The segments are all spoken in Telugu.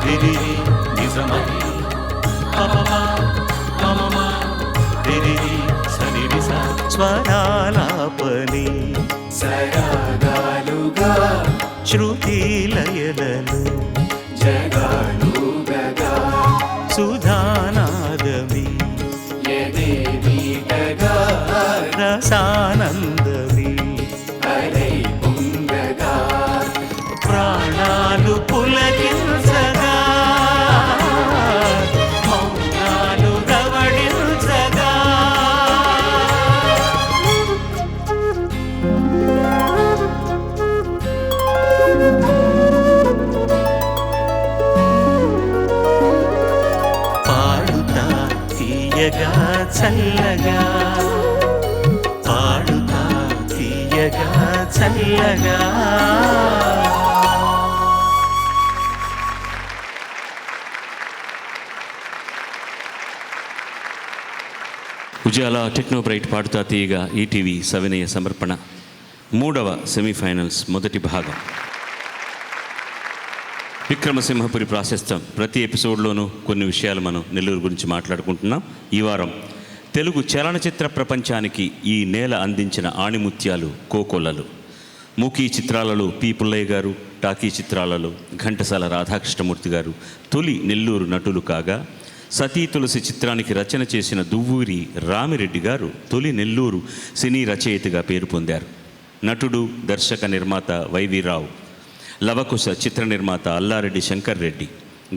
రిరి నిజమై రిరి సరిరిస స్వరాలాపని సరాగాలుగా శృతి లయలలో జగాలుగగా సుధానాదమి యదే మీటగా రసానందమి అలై పొంగగా ప్రాణాలు పులకించగా మౌనాలు రవళించగా పాడుతా తీయగా చల్లగా పాడుతా తీయగా చల్లగా ఉజాలా టెక్నోబ్రైట్ పాడుతా తీయగా ఈటీవీ సవినయ సమర్పణ 3వ సెమీఫైనల్స్ మొదటి భాగం. విక్రమసింహపురి ప్రాశస్త్యం. ప్రతి ఎపిసోడ్లోనూ కొన్ని విషయాలు మనం నెల్లూరు గురించి మాట్లాడుకుంటున్నాం. ఈ వారం తెలుగు చలనచిత్ర ప్రపంచానికి ఈ నేల అందించిన ఆణిముత్యాలు కోకొల్లలు. మూకీ చిత్రాలలో పి పుల్లయ్య గారు, టాకీ చిత్రాలలో ఘంటసాల రాధాకృష్ణమూర్తి గారు తొలి నెల్లూరు నటులు కాగా, సతీ తులసి చిత్రానికి రచన చేసిన దువ్వూరి రామిరెడ్డి గారు తొలి నెల్లూరు సినీ రచయితగా పేరు పొందారు. నటుడు, దర్శక నిర్మాత వైవి రావు, లవకుశ చిత్ర నిర్మాత Allareddy Shankar Reddy,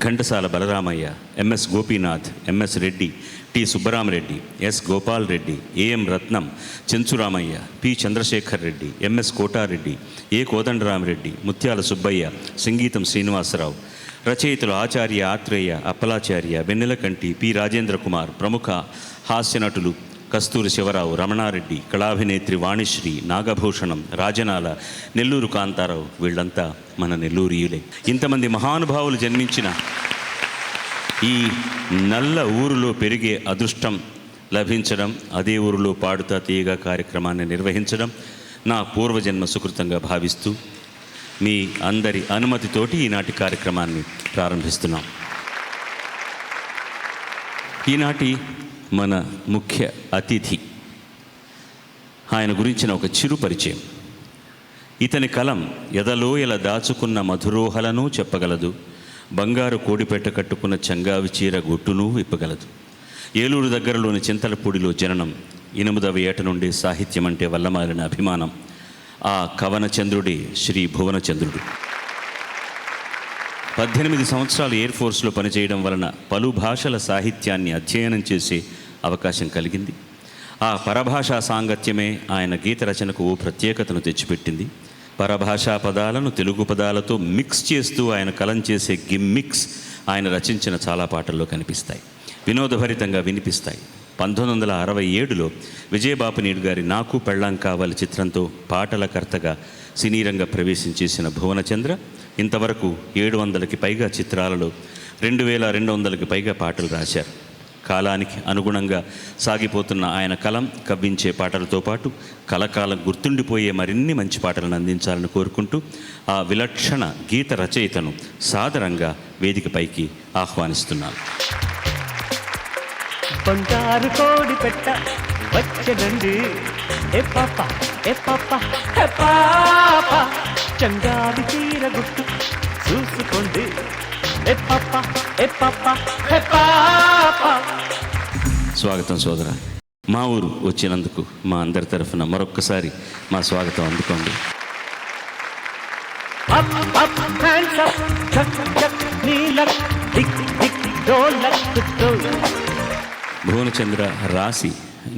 Ghantasala Balaramayya, MS Gopinath, MS Reddy, T Subbaramareddy, S Gopal Reddy, AM Ratnam, Chenchuramayya, P Chandrasekhar Reddy, MS Kotareddy, A Kodandaramareddy, Mutyala Subbaiah, సంగీతం శ్రీనివాసరావు. రచయితలు ఆచార్య ఆత్రేయ, అప్పలాచార్య, వెన్నెలకంటి, పి రాజేంద్ర కుమార్. ప్రముఖ హాస్య నటులు కస్తూరి శివరావు, రమణారెడ్డి, కళాభినేత్రి వాణిశ్రీ, నాగభూషణం, రాజనాల, నెల్లూరు కాంతారావు. వీళ్ళంతా మన నెల్లూరియులే. ఇంతమంది మహానుభావులు జన్మించిన ఈ నల్ల ఊరులో పెరిగే అదృష్టం లభించడం, అదే ఊరిలో పాడుతా తీయగా కార్యక్రమాన్ని నిర్వహించడం నా పూర్వజన్మ సుకృతంగా భావిస్తూ మీ అందరి అనుమతితోటి ఈనాటి కార్యక్రమాన్ని ప్రారంభిస్తున్నాం. ఈనాటి మన ముఖ్య అతిథి, ఆయన గురించిన ఒక చిరు పరిచయం. ఇతని కలం ఎదలోయల దాచుకున్న మధురోహలను చెప్పగలదు, బంగారు కోడిపెట్ట కట్టుకున్న చంగావి చీర గుట్టును విప్పగలదు. ఏలూరు దగ్గరలోని చింతలపూడిలో జననం, 8వ ఏట నుండి సాహిత్యం అంటే వల్లమాలిన అభిమానం. ఆ కవనచంద్రుడే శ్రీ భువనచంద్రుడు. 18 సంవత్సరాలు ఎయిర్ ఫోర్స్లో పనిచేయడం వలన పలు భాషల సాహిత్యాన్ని అధ్యయనం చేసే అవకాశం కలిగింది. ఆ పరభాషా సాంగత్యమే ఆయన గీత రచనకు ఓ ప్రత్యేకతను తెచ్చిపెట్టింది. పరభాషా పదాలను తెలుగు పదాలతో మిక్స్ చేస్తూ ఆయన కలం చేసే గిమ్మిక్స్ ఆయన రచించిన చాలా పాటల్లో కనిపిస్తాయి, వినోదభరితంగా వినిపిస్తాయి. 1967లో విజయబాపినీడు గారి నాకు పెళ్ళాం కావాలి చిత్రంతో పాటల కర్తగా సినీరంగ ప్రవేశం చేసిన భువనచంద్ర ఇంతవరకు 700కి పైగా చిత్రాలలో 2200కి పైగా పాటలు రాశారు. కాలానికి అనుగుణంగా సాగిపోతున్న ఆయన కలం కవ్వించే పాటలతో పాటు కలకాలం గుర్తుండిపోయే మరిన్ని మంచి పాటలను అందించాలని కోరుకుంటూ ఆ విలక్షణ గీత రచయితను సాదరంగా వేదికపైకి ఆహ్వానిస్తున్నాను. బంగారు కోడి పెట్ట వచ్చనండి, ఏ పాప ఏ పాప ఏ పాప, చంగాది చీర గుట్టు చూసుకోండి, ఏ పాప ఏ పాప ఏ పాప. స్వాగతం సోదర. మా ఊరు వచ్చినందుకు మా అందరి తరఫున మరొక్కసారి మా స్వాగతం అందుకోండి. అప్ అప్ హ్యాండ్స్ అప్, చక్ చక్ నీలక్, టిక్ టిక్ డోలక్ డోలక్. భువనచంద్ర రాసి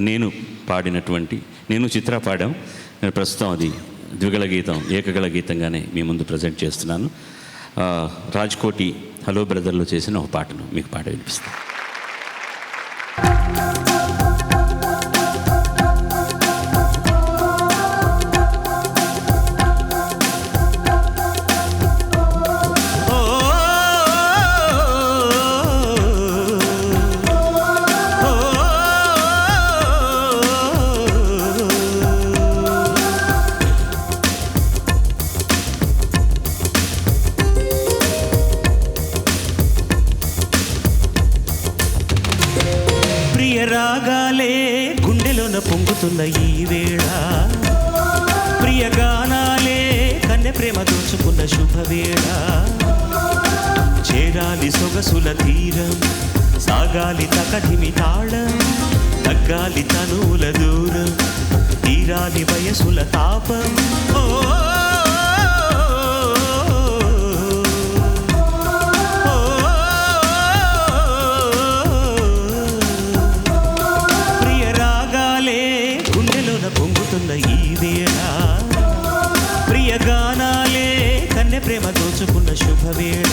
నేను పాడినటువంటి, నేను చిత్ర పాడాం, నేను ప్రస్తుతం అది ద్విగళ గీతం, ఏకగళ గీతంగానే మీ ముందు ప్రజెంట్ చేస్తున్నాను. రాజ్కోటి హలో బ్రదర్లో చేసిన ఒక పాటను మీకు పాట వినిపిస్తాను. పొంగుతున్న ఈ వేళ ప్రియగానాలే కన్నె ప్రేమ దోచుకున్న శుభవేళ చేరాలి సొగసుల తీరం సాగాలి తకధిమి తాళం తగ్గాలి తనువుల దూరం తీరాలి వయసుల తాపం ఓ పొంగుతున్న ఈ వేళ ప్రియగానాలే కన్నె ప్రేమ దోచుకున్న శుభవేళ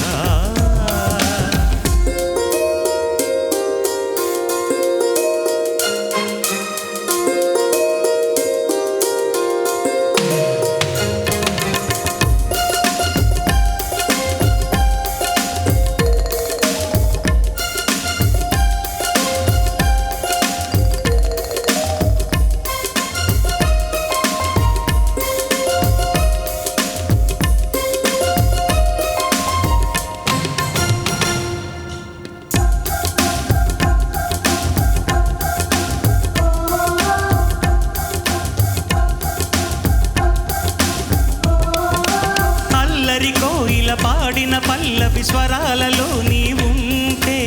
పాడిన పల్లవి స్వరాలలో నీవుంటే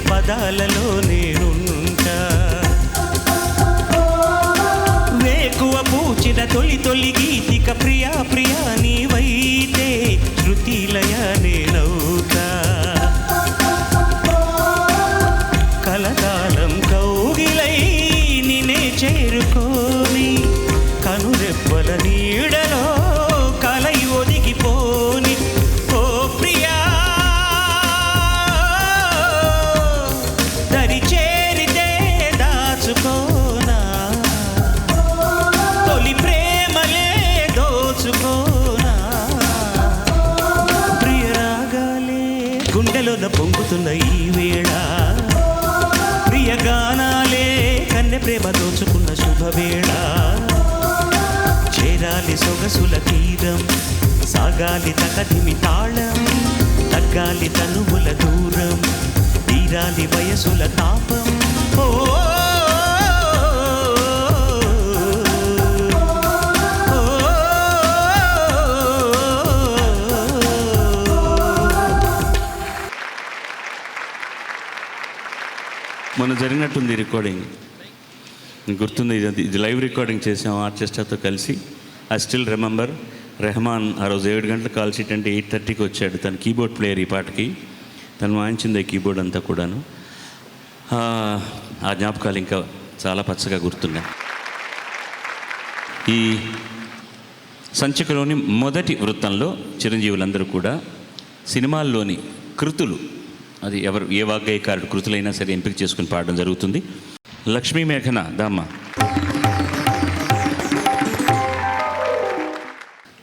పదాలలో నేనుంటా వేకువ పూచిన తొలి తొలి గీతిక ప్రియా ప్రియా నీవైతే శృతిలయ నేనవుతా కలకాలం కౌగిలై నినే చేరుకోని కనురెప్పల నీడలో కలై ఒదిగిపోని గుండెలోన పొంగుతున్న ఈ వేళ ప్రియగానాలే కన్నె ప్రేమ దోచుకున్న శుభవేళ చేరాలి సొగసుల తీరం సాగాలి తకధిమి తాళం తగ్గాలి తనువుల దూరం తీరాలి వయసుల తాపం ఓ మొన్న జరిగినట్టుంది రికార్డింగ్ గుర్తుంది ఇది లైవ్ రికార్డింగ్ చేసాం ఆర్కెస్ట్రాతో కలిసి ఐ స్టిల్ రిమెంబర్ రెహమాన్ ఆ రోజు 7 గంటలకు కాల్ షీట్ అంటే 8:30కి వచ్చాడు తను కీబోర్డ్ ప్లేయర్ ఈ పాటకి తను వాయించింది కీబోర్డ్ అంతా కూడాను ఆ జ్ఞాపకాలు ఇంకా చాలా పచ్చగా గుర్తున్నాయి ఈ సంచికలోని మొదటి వృత్తంలో చిరంజీవులందరూ కూడా సినిమాల్లోని కృతులు అది ఎవరు ఏ వాగ్గేయకారుడు కృతులైనా సరే ఎంపిక చేసుకుని పాడడం జరుగుతుంది లక్ష్మీ మేఘన దామ్మ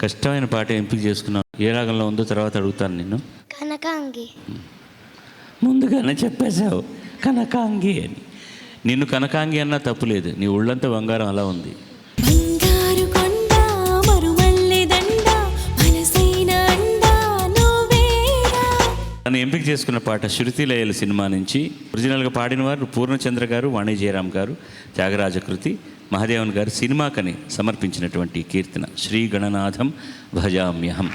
కష్టమైన పాట ఎంపిక చేసుకున్నావు ఏ రాగంలో ఉందో తర్వాత అడుగుతాను నిన్ను కనకాంగి ముందుగానే చెప్పేశావు కనకాంగి అని నిన్ను కనకాంగి అన్నా తప్పులేదు నీ ఒళ్ళంతా బంగారం అలా ఉంది తను ఎంపిక చేసుకున్న పాట శృతి లయల సినిమా నుంచి ఒరిజినల్గా పాడిన వారు పూర్ణచంద్ర గారు వాణి జయరాం గారు త్యాగరాజకృతి మహాదేవన్ గారు సినిమాకని సమర్పించినటువంటి కీర్తన శ్రీ గణనాథం భజామ్యహం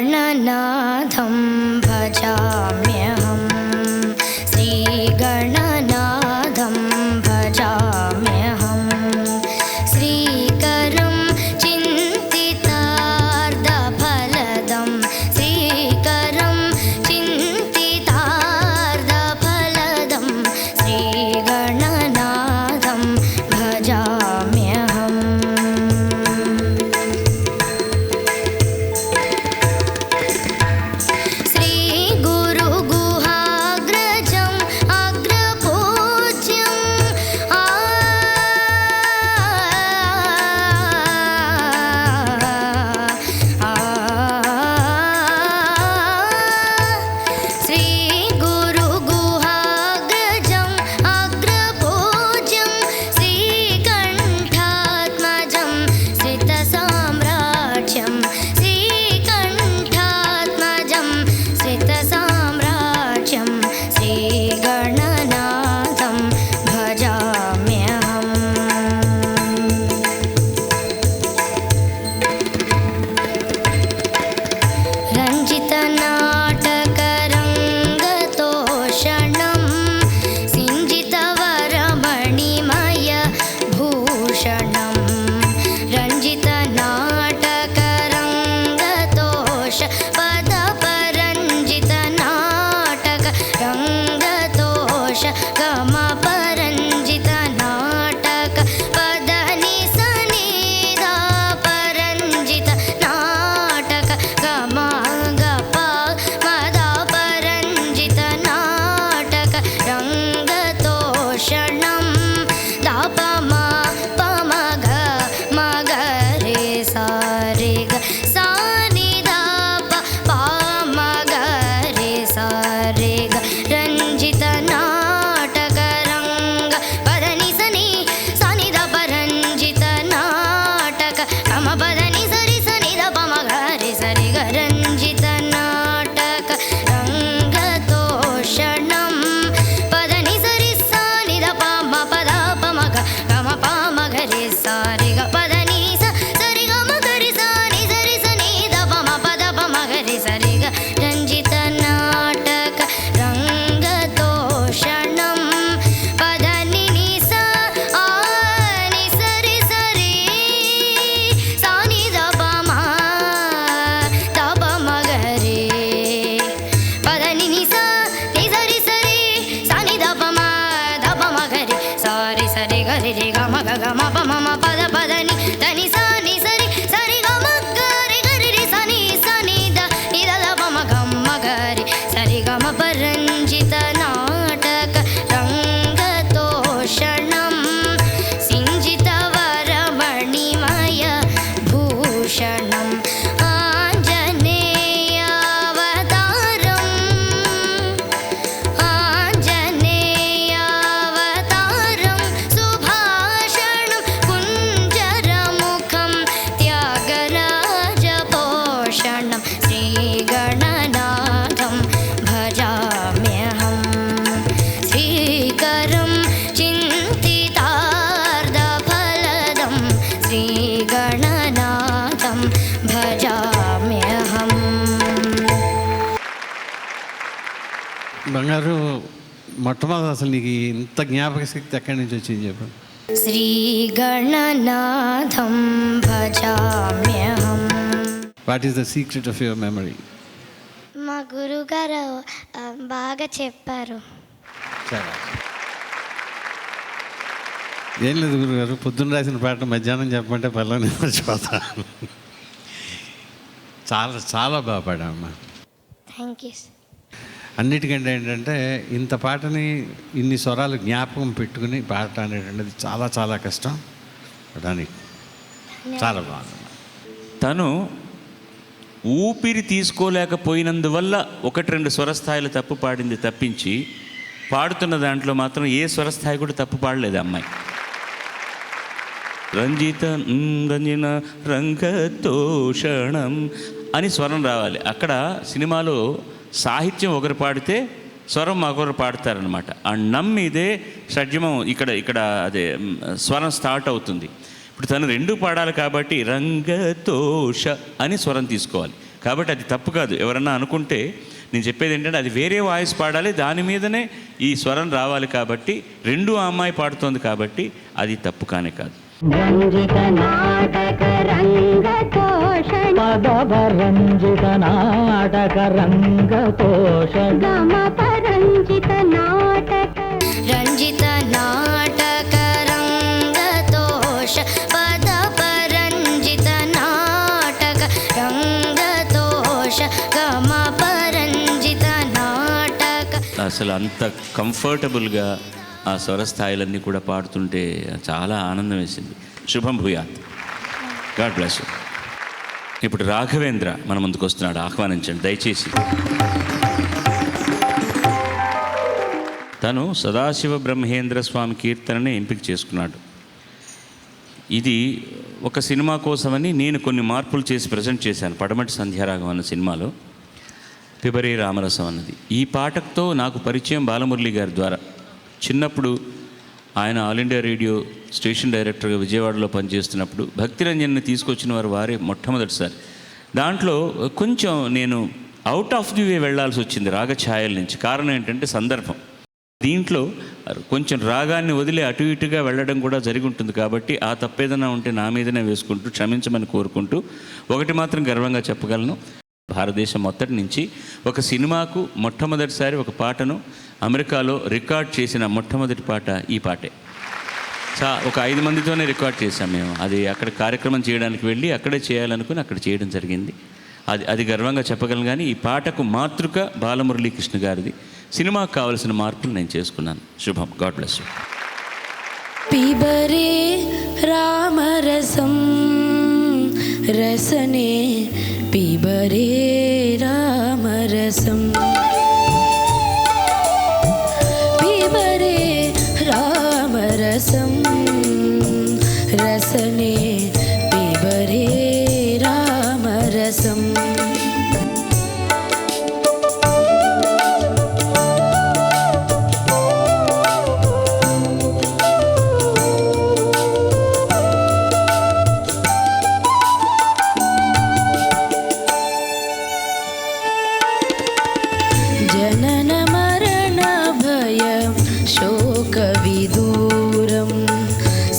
श्रीगणनाथं भजाम्यहं श्रीगणनाथं भजाम्यहं श्रीकरं चिन्तितार्धफलदं श्रीकरं चिन्तितार्धफलदं श्रीगणनाथं भजाम्यहम् श्री गुरु गुहाग्रजं अग्र గమ పరంజిత నాటక పదని సనిద పరంజిత నాటక గమ గప మద పరంజిత నాటక రంగతోషణం దాపమ పమగ మగరే సారిగ సానిద పామగరే సారిగ రంజిత నాటక రంగ పదని సని సనిద పరంజిత నాటక కమ పదని సరి సనిద పమగరే సరిగ రంజిత నాటక రంగతోషణం పదని సరి సానిద పమ పద పమగ గమ పమగరే సారిగ పదని సరి గమ గరి సాని సరి సనిద పమ పద పమగరే సరిగ రంజిత నాటక రంగతోషణం పదని నిస ఆని సరి సరి సానిద పమ దపమగరే పదని నిస ని సరి సరి సానిద పమ దపమగరే సారి సరి గరి రి గమ గ గమ పమ పద పదని దని సాని సరి సరి గమ గరి గరి రి సని సనిద నిద పమ గమ గరి సరి గమ పరంజిత నాటక రంగతోషణం సింజిత వరమణిమయ భూషణం ఆంజనేయావతారం ఆంజనేయావతారం సుభాషణం కుంజరముఖం త్యాగరాజపోషణం శ్రీగణనాథం భజామ్యహం శ్రీకరం చింతితార్థఫలదం శ్రీగణనాథం భజామ్యహం. బంగారు, మొట్టమొదటి అసలు నీకు ఇంత జ్ఞాపక శక్తి ఎక్కడి నుంచి వచ్చింది చెప్పు. శ్రీగణనాథం భజామ్యహం. What is the secret of your memory? మా గురుగారు బాగా చెప్పారు. చాలా ఏం లేదు గురుగారు, పొద్దున్న రాసిన పాట మధ్యాహ్నం చెప్పమంటే పర్లని మర్చిపోతా. చాలా చాలా బాగా పాడామమ్మా. Thank you. అన్నిటికంటే ఏంటంటే ఇంత పాటని ఇన్ని స్వరాలు జ్ఞాపకం పెట్టుకుని పాట అనేటువంటిది చాలా చాలా కష్టం. దానికి చాలా బాగుంది. తను ఊపిరి తీసుకోలేకపోయినందువల్ల 1-2 స్వరస్థాయిలు తప్పు పాడింది తప్పించి పాడుతున్న దాంట్లో మాత్రం ఏ స్వరస్థాయి కూడా తప్పు పాడలేదు అమ్మాయి. రంజిత రంజిన రంగతోషణం అని స్వరం రావాలి. అక్కడ సినిమాలో సాహిత్యం ఒకరు పాడితే స్వరం మరొకరు పాడతారనమాట. ఆ నమ్మిదే షడ్జమం ఇక్కడ అదే స్వరం స్టార్ట్ అవుతుంది. ఇప్పుడు తను 2 పాడాలి కాబట్టి రంగతోష అని స్వరం తీసుకోవాలి. కాబట్టి అది తప్పు కాదు. ఎవరన్నా అనుకుంటే నేను చెప్పేది ఏంటంటే అది వేరే వాయిస్ పాడాలి, దాని మీదనే ఈ స్వరం రావాలి. కాబట్టి 2 ఆ అమ్మాయి పాడుతోంది కాబట్టి అది తప్పు కానే కాదు. రంజిత నాటక రంగతోషణ రంజిత నాటక రంగతోషణ గమ పరంజిత నాటక రంజిత నాటక రంగతోష పద పరంజిత నాటక రంగతోష గమ పరంజిత నాటక. అసలు అంత కంఫర్టబుల్గా ఆ స్వరస్థాయిలన్నీ కూడా పాడుతుంటే చాలా ఆనందం వేసింది. శుభం భూయాత్. God bless you. ఇప్పుడు రాఘవేంద్ర మన ముందుకు వస్తున్నాడు, ఆహ్వానించండి దయచేసి. తను సదాశివ బ్రహ్మేంద్ర స్వామి కీర్తనని ఎంపిక చేసుకున్నాడు. ఇది ఒక సినిమా కోసమని నేను కొన్ని మార్పులు చేసి ప్రజెంట్ చేశాను. పడమటి సంధ్యారాగం అన్న సినిమాలో పిబరి రామరసం అన్నది. ఈ పాటతో నాకు పరిచయం బాలమురళి గారి ద్వారా. చిన్నప్పుడు ఆయన ఆల్ ఇండియా రేడియో స్టేషన్ డైరెక్టర్గా విజయవాడలో పనిచేస్తున్నప్పుడు భక్తిరంజన్ని తీసుకొచ్చిన వారే మొట్టమొదటిసారి. దాంట్లో కొంచెం నేను అవుట్ ఆఫ్ ది వే వెళ్లాల్సి వచ్చింది రాగఛాయల నుంచి. కారణం ఏంటంటే సందర్భం. దీంట్లో కొంచెం రాగాన్ని వదిలి అటు ఇటుగా వెళ్ళడం కూడా జరిగి ఉంటుంది. కాబట్టి ఆ తప్పేదైనా ఉంటే నా మీదనే వేసుకుంటూ క్షమించమని కోరుకుంటూ ఒకటి మాత్రం గర్వంగా చెప్పగలను, భారతదేశం మొత్తటి నుంచి ఒక సినిమాకు మొట్టమొదటిసారి ఒక పాటను అమెరికాలో రికార్డ్ చేసిన మొట్టమొదటి పాట ఈ పాటే. ఒక 5 మందితోనే రికార్డ్ చేశాం మేము. అది అక్కడ కార్యక్రమం చేయడానికి వెళ్ళి అక్కడే చేయాలనుకుని అక్కడ చేయడం జరిగింది. అది గర్వంగా చెప్పగలను. కానీ ఈ పాటకు మాతృక బాలమురళీకృష్ణ గారిది. సినిమాకు కావలసిన మార్పులు నేను చేసుకున్నాను. శుభం. God bless you. పిబరే రామరసం రసనే పిబరే రామరసం పిబరే రామరసం రసనే పిబరే రామరసం జనన మరణ భయం శోక విదూరం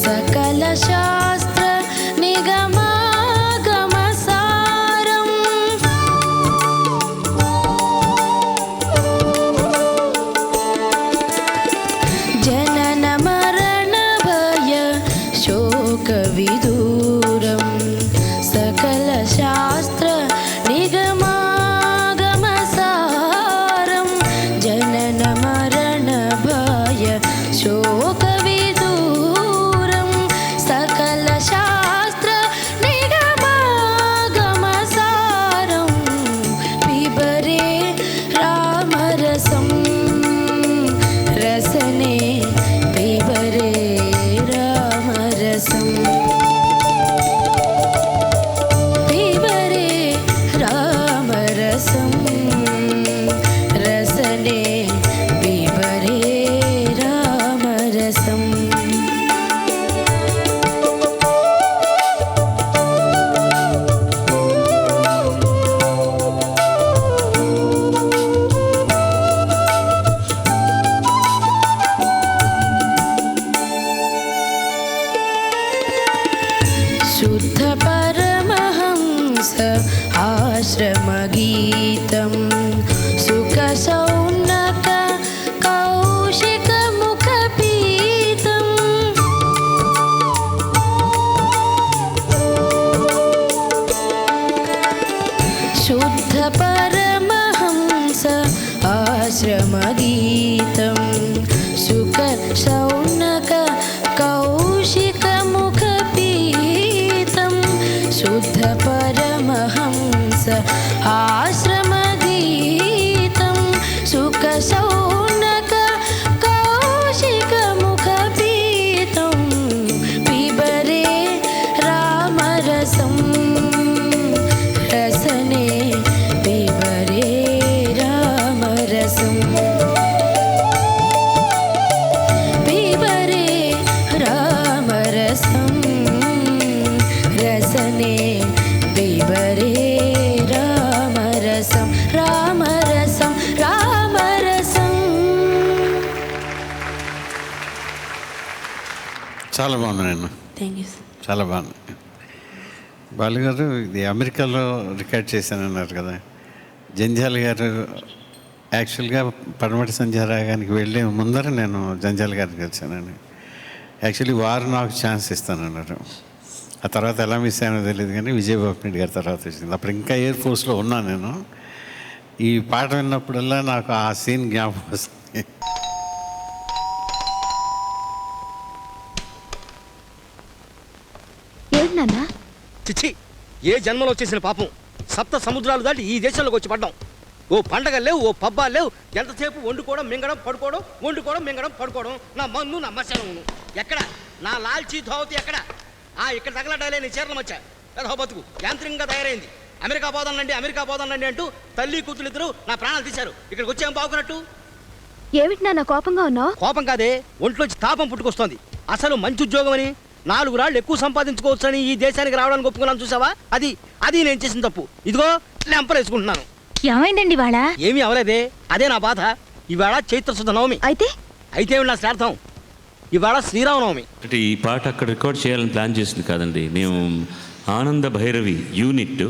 సకల శాస్త్ర నిగమాగమ సారం జనన మరణ భయ శోక విదూరం సకల శాస్త్ర నిగమాగమ సారం జనన మరణ భయ శోక విదూరం సకల శాస్త్ర నిగమాగమ సారం పిబరే రామరసం రసనే పిబరే రామరసం పిబరే రామరసం రసనే పిబరే రామరసం శుద్ధ పరమహంస ఆశ్రమగీతం సుఖ సౌనక కౌశిక ముఖపీతం శుద్ధ పరమహంస ఆశ్రమగీతం సుఖ సౌనక కౌశిక ముఖపీతం శుద్ధ పరమహంస ఆశ్రమగీతం సుఖ సౌనక కౌశిక ముఖపీతం పిబరే రామరసం రసనే పిబరే రామరసం పిబరే రామరసం రసనే పిబరే రామరసం రామరసం రామరసం. చాలా బాగుంది నేను. Thank you. చాలా బాగుంది. బాలుగారు ఇది అమెరికాలో రికార్డ్ చేశానన్నారు కదా. జంధ్యాల గారు యాక్చువల్గా పడమటి సంధ్యారాగానికి వెళ్ళే ముందర నేను జంధ్యాల గారిని కలిసానండి. యాక్చువల్లీ వారు నాకు ఛాన్స్ ఇస్తానన్నారు. ఆ తర్వాత ఎలా మిస్ అయ్యానో తెలియదు కానీ విజయబాబు గారి తర్వాత వచ్చింది. అప్పుడు ఇంకా ఎయిర్ ఫోర్స్లో ఉన్నాను నేను. ఈ పాట విన్నప్పుడల్లా నాకు ఆ సీన్ జ్ఞాపకం వస్తుంది. ఏంటన్నా చిచ్చి, ఏ జన్మలో వచ్చేసిన పాపం. సప్త సముద్రాలు దాటి ఈ దేశంలోకి వచ్చి పడ్డాం. ఓ పండగలు లేవు, ఓ పబ్బాలు లేవు. ఎంతసేపు వండుకోవడం, మింగడం, పడుకోవడం, వండుకోవడం, మింగడం, పడుకోవడం. నా మన్ను, నా మశాలను. ఎక్కడ నా లాల్చీ ధోవతి ఎక్కడ? ఇక్కడ తగలడాలే నీ చీరల మచ్చ. ఏదో బతుకు యాంత్రికంగా తయారైంది. అమెరికా పోదానండి, అమెరికా పోదానండి అంటూ తల్లి కూతురు ఇద్దరు నా ప్రాణాలు తీశారు. ఇక్కడికి వచ్చేం బాగున్నట్టు? ఏమిటి నాన్న కోపంగా ఉన్నావు? కోపం కాదే, ఒంట్లోంచి తాపం పుట్టుకొస్తోంది. అసలు మంచి ఉద్యోగం అని 4 రాళ్ళు ఎక్కువ సంపాదించుకోవచ్చని ఈ దేశానికి రావడానికి ఒప్పుకున్నాను చూసావా? అది నేను చేసిన తప్పు. ఇదిగో లెంపలేసుకుంటున్నాను. ఏమైందండి వాళ్ళ? ఏమీ అవలేదే, అదే నా బాధ. ఇవాళ చైత్రశుద్ధ నవమి. అయితే నా శ్రార్థం. ఇవాళ శ్రీరామనవమి. అంటే ఈ పాట అక్కడ రికార్డ్ చేయాలని ప్లాన్ చేసింది కాదండి. మేము ఆనంద భైరవి యూనిట్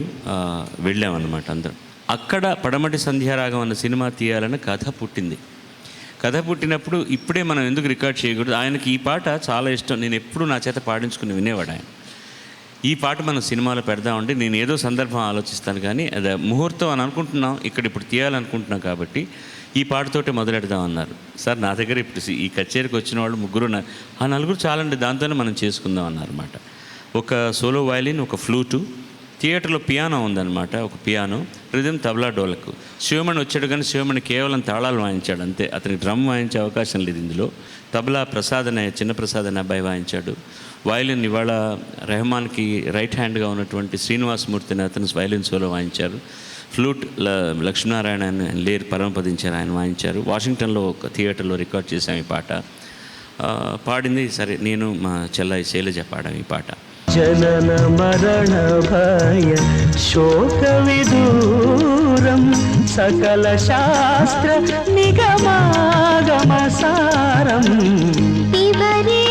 వెళ్ళామన్నమాట అందరం. అక్కడ పడమటి సంధ్యారాగం అన్న సినిమా తీయాలన్న కథ పుట్టింది. కథ పుట్టినప్పుడు ఇప్పుడే మనం ఎందుకు రికార్డ్ చేయకూడదు. ఆయనకి ఈ పాట చాలా ఇష్టం. నేను ఎప్పుడు నా చేత పాడించుకుని వినేవాడు ఆయన. ఈ పాట మనం సినిమాలో పెడదామంటే నేను ఏదో సందర్భం ఆలోచిస్తాను, కానీ అది ముహూర్తం అని అనుకుంటున్నాం, ఇక్కడ ఇప్పుడు తీయాలనుకుంటున్నాం కాబట్టి ఈ పాటతోటే మొదలెడదామన్నారు. సార్ నా దగ్గర ఇప్పుడు ఈ కచేరీకి వచ్చిన వాళ్ళు ముగ్గురు, ఆ నలుగురు చాలండి, దాంతోనే మనం చేసుకుందాం అన్నారన్నమాట. ఒక సోలో వయలిన్, ఒక ఫ్లూటు, థియేటర్లో పియానో ఉందన్నమాట, ఒక పియానో, రిథమ్, తబలా, డోలకు. శివమణి వచ్చాడు, కానీ శివమణి కేవలం తాళాలు వాయించాడు అంతే, అతనికి డ్రమ్ వాయించే అవకాశం లేదు ఇందులో. తబలా ప్రసాద్ అనే చిన్న ప్రసాద్ అనే అబ్బాయి వాయించాడు. వయలిన్ ఇవాళ రెహమాన్కి రైట్ హ్యాండ్గా ఉన్నటువంటి శ్రీనివాసమూర్తిని అతను వయలిన్ సోలో వాయించారు. ఫ్లూట్ లక్ష్మీనారాయణ లేరు పరమపదించారు, ఆయన వాయించారు. వాషింగ్టన్లో ఒక థియేటర్లో రికార్డ్ చేశాం ఈ పాట. పాడింది సరే నేను మా చెల్లాయి శైలజ పాడాం ఈ పాట. జనన మరణ భయ శోక విదూరం సకల శాస్త్ర నిగమాగమ సారం పిబరే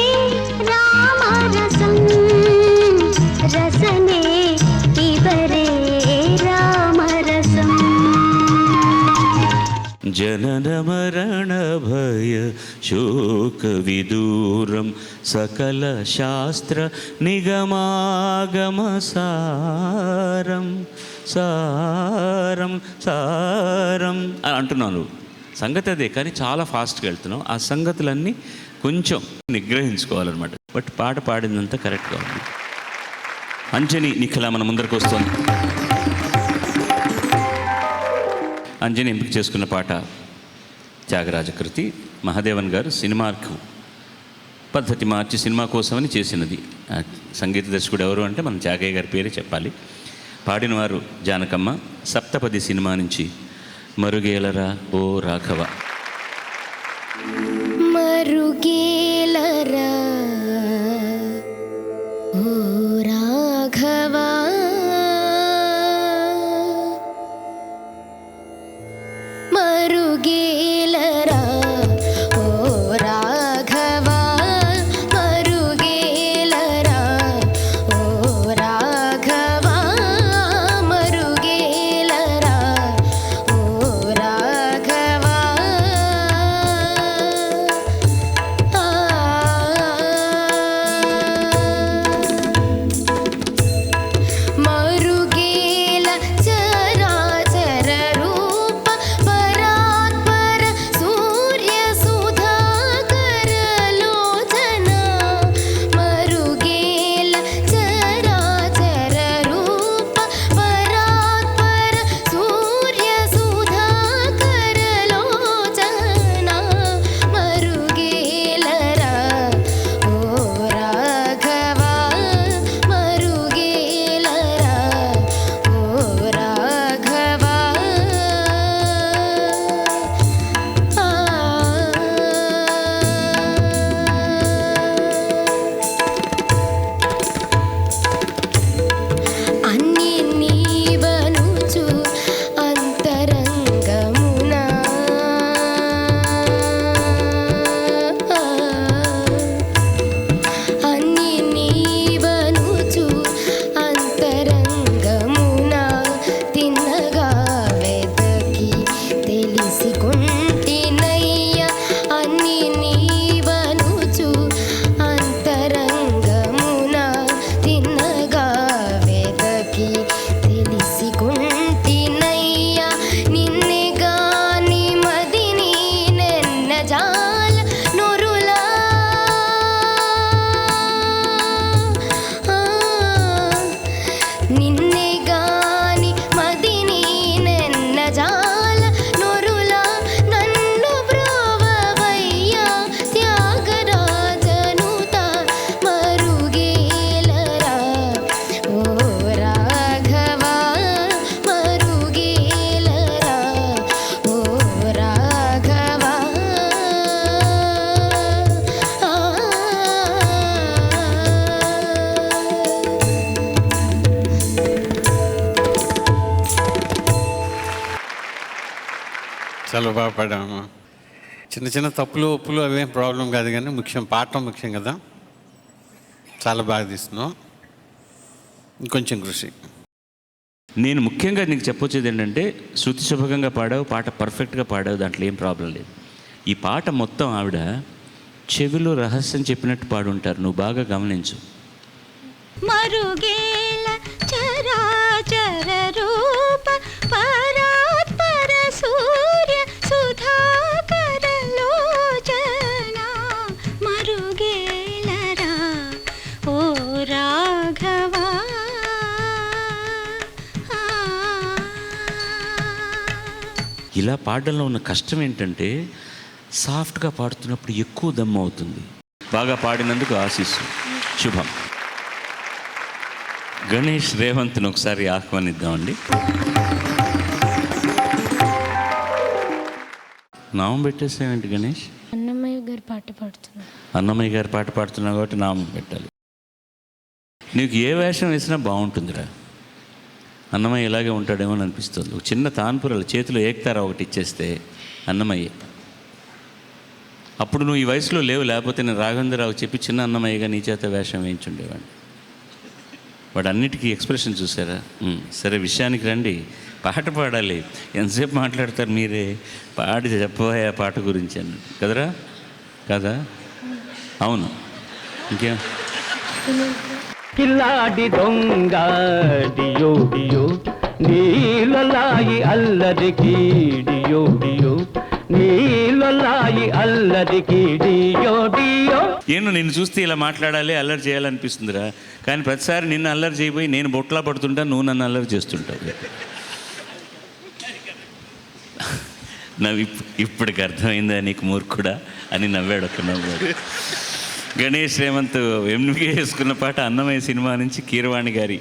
రామరసం రసనే పిబరే రామరసం. జనన మరణ భయ శోక విదూరం సకల శాస్త్ర నిగమాగమ సారం సారం సారం అని అంటున్నాను. సంగతి అదే, కానీ చాలా ఫాస్ట్గా వెళ్తున్నాం. ఆ సంగతులన్నీ కొంచెం నిగ్రహించుకోవాలన్నమాట. బట్ పాట పాడిందంతా కరెక్ట్గా ఉంది. అంజని నిఖిల మన ముందరకు వస్తుంది. అంజని ఎంపిక చేసుకున్న పాట త్యాగరాజ కృతి. మహాదేవన్ గారు సినిమాకు పద్ధతి మార్చి సినిమా కోసమని చేసినది. సంగీత దర్శకుడు ఎవరు అంటే మన త్యాగయ్య గారి పేరే చెప్పాలి. పాడినవారు జానకమ్మ. సప్తపది సినిమా నుంచి మరుగేలరా ఓ రాఘవ. మరుగేలరా ఓ రాఘవా మరుగేలరా ఓ రాఘవా మరుగేలరా ఓ రాఘవా మరుగేలరా ఓ రాఘవా మరుగేల చరాచర రూప పరాత్పర సూర్య సుధాకర లోచన మరుగేల చరాచర రూప పరాత్పర సూర్య సుధాకర లోచన మరుగేలరా ఓ రాఘవా మరుగేలరా ఓ రాఘవా అన్ని నీవనుచు అంతరంగమున అన్ని నీవనుచు అంతరంగమున తిన్నగా వెదకి తెలిసి కొంటినయ్య అన్ని నీవనుచు అంతరంగమున తిన్నగా వెదకి తెలిసి కొంటినయ్య నిన్నే గాని మదిని నెన్న జాల నొరులా నిన్నే గాని మదిని నెన్న జాల నొరులా నన్ను బ్రోవవయ్యా త్యాగరాజనుత మరుగేలరా ఓ రాఘవా మరుగేలరా ఓ రాఘవా చాలా బాగా పాడాము. చిన్న చిన్న తప్పులు ఒప్పులు అవేం ప్రాబ్లం కాదు, కానీ ముఖ్యం పాడటం ముఖ్యం కదా. చాలా బాగా తీస్తున్నావు, ఇంకొంచెం కృషి. నేను ముఖ్యంగా నీకు చెప్పొచ్చేది ఏంటంటే శృతి శుభకంగా పాడావు, పాట పర్ఫెక్ట్గా పాడావు, దాంట్లో ఏం ప్రాబ్లం లేదు. ఈ పాట మొత్తం ఆవిడ చెవిలో రహస్యం చెప్పినట్టు పాడుంటారు. నువ్వు బాగా గమనించు. మరుగేల చరాచర రూప పరాత్పర సూర్య సుధాకర లోచన మరుగేలరా ఓ రాఘవా. ఇలా పాడడంలో ఉన్న కష్టం ఏంటంటే సాఫ్ట్గా పాడుతున్నప్పుడు ఎక్కువ దమ్ము అవుతుంది. బాగా పాడినందుకు ఆశీస్సు. శుభం. గణేష్ రేవంత్ని ఒకసారి ఆహ్వానిద్దామండి. నామం పెట్టేసావేంటి గణేష్? అన్నమయ్య గారి పాట పాడుతున్నారు. అన్నమయ్య గారి పాట పాడుతున్నావు కాబట్టి నామం పెట్టాలి. నీకు ఏ వేషం వేసినా బాగుంటుందిరా. అన్నమయ్య ఇలాగే ఉంటాడేమో అని అనిపిస్తుంది. ఒక చిన్న తాన్పురలు చేతిలో ఏకతారా ఒకటి ఇచ్చేస్తే అన్నమయ్య. అప్పుడు నువ్వు ఈ వయసులో లేవు, లేకపోతే నేను రాఘవేంద్రరావు చెప్పి చిన్న అన్నమయ్యగా నీ చేత వేషం వేయించుండేవాడిని. వాడు అన్నిటికీ ఎక్స్ప్రెషన్ చూసారా? సరే విషయానికి రండి. పాట పాడాలి. ఎంతసేపు మాట్లాడతారు మీరే? పాడి చెప్పబోయే పాట గురించి అన్న కదరా? కదా? అవును. ఇంకేం? కిల్లాడి దొంగ డియో డియో నీలలాయి అల్లరికి డియో డియో నీలలాయి అల్లరికి డియో డియో. ఏను నిన్ను చూస్తే ఇలా మాట్లాడాలి, అల్లరి చేయాలనిపిస్తుందిరా. కానీ ప్రతిసారి నిన్ను అల్లరి చేయబోయి నేను బొట్లా పడుతుంటా, నువ్వు నన్ను అల్లరి చేస్తుంటావు. ఇప్పటికి అర్థమైందా నీకు మూర్ఖుడా అని నవ్వాడు ఒక నవ్వాడు. గణేష్ రేవంత్ ఎంపిక చేసుకున్న పాట అన్నమయ్య సినిమా నుంచి కీరవాణి గారి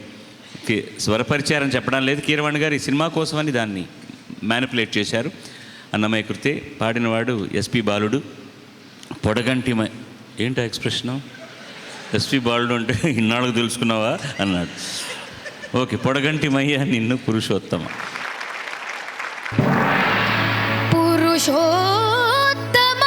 స్వరపరిచారం చెప్పడం లేదు. కీరవాణి గారి సినిమా కోసమని దాన్ని మ్యానిపులేట్ చేశారు. అన్నమయ్య కృతే పాడినవాడు ఎస్పి బాలుడు. పొడగంటి ఏంటా ఎక్స్ప్రెషను? ఎస్పి బాలుడు అంటే ఇన్నాళ్ళకు తెలుసుకున్నావా అన్నాడు. ఓకే, పొడగంటి మయ్య నిన్ను పురుషోత్తమ. పురుషోత్తమ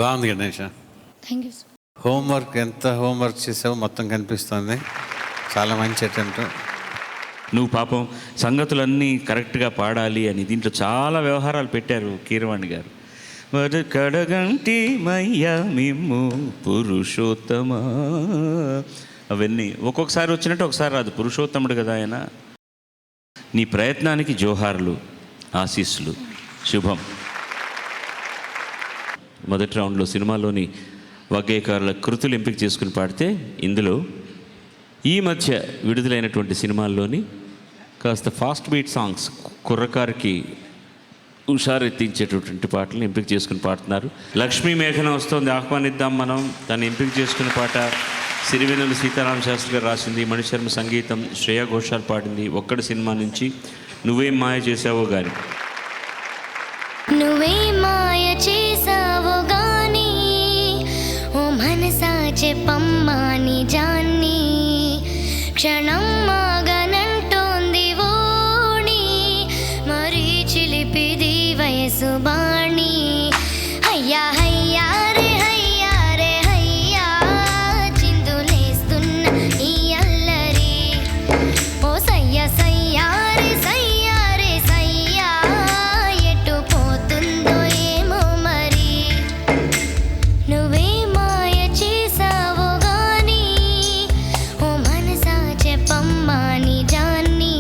బాగుంది గణేష. Thank you. హోంవర్క్ ఎంత హోంవర్క్ చేసావో మొత్తం కనిపిస్తుంది. చాలా మంచి అటెంప్ట్. నువ్వు పాపం సంగతులన్నీ కరెక్ట్గా పాడాలి అని దీంట్లో చాలా వ్యవహారాలు పెట్టారు కీరవాణి గారు. కడగంటి మయ్యా మిమ్ము పురుషోత్తమా, అవన్నీ ఒక్కొక్కసారి వచ్చినట్టు ఒకసారి రాదు. పురుషోత్తముడు కదా ఆయన. నీ ప్రయత్నానికి జోహార్లు, ఆశీస్సులు, శుభం. మొదటి రౌండ్లో సినిమాలోని వాగ్గేయకారుల కృతులు ఎంపిక చేసుకుని పాడితే, ఇందులో ఈ మధ్య విడుదలైనటువంటి సినిమాల్లోని కాస్త ఫాస్ట్ బీట్ సాంగ్స్, కుర్రకారికి హుషారెత్తించేటటువంటి పాటలు ఎంపిక చేసుకుని పాడుతున్నారు. లక్ష్మీ మేఘన వస్తోంది, ఆహ్వానిద్దాం మనం. తను ఎంపిక చేసుకున్న పాట సిరివెన్నెల సీతారామ శాస్త్రి గారు రాసింది, మణిశర్మ సంగీతం, శ్రేయా ఘోషాల్ పాడింది. ఒక్కడి సినిమా నుంచి నువ్వేం మాయ చేసావో గాని. నువ్వే మాయ చేసావో గాని ఓ మనసా చెప్పమ్మా నిజాన్ని, క్షణం మాగనంటోంది ఓణి, మరి చిలిపిది వయసు బాణి. అయ్యా హయ్యా రే హయ్యా రే హయ్యా, చిందులేస్తున్న ఈ అల్లరి. ఓ సయ్య సయ్యా రే సయ్యా రే సయ్యా, ఎటు పోతుందో ఏమో మరి. నువ్వే మాయ చేసావో గాని ఓ మనసా చెప్పమ్మా నిజాన్ని,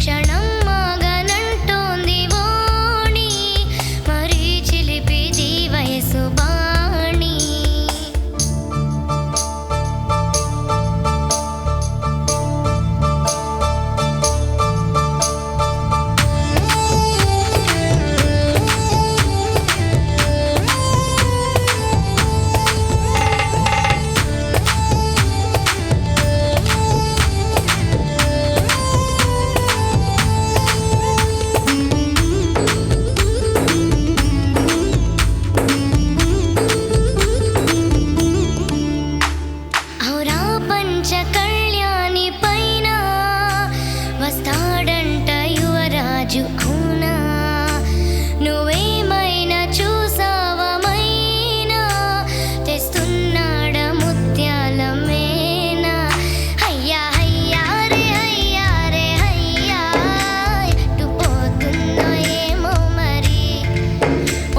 క్షణం మాగనంటోంది ఓణి, మరి చిలిపిది వయసు బాణి. ఔరా పంచ కళ్యాణి పైన వస్తాడంట యువరాజు అవునా, నువ్వేమైనా చూసావమైనా, తెస్తున్నాడ ముత్యాల మేనా. అయ్యా హయ్యా రే హయ్యా రే హయ్యా, ఎటు పోతుందో ఏమో మరి.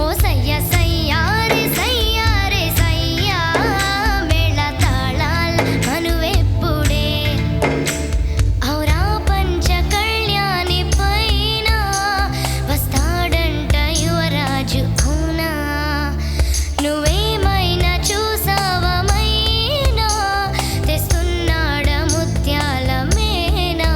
ఓ సయ్య సయ్యా రే సయ్యా రే సయ్యా, మేళ తాళాల మనువెప్పుడే. ఔరా పంచ కళ్యాణి పైన వస్తాడంట యువరాజు అవునా, నువ్వేమైనా చూసావమైనా, తెస్తున్నాడ ముత్యాల మేనా.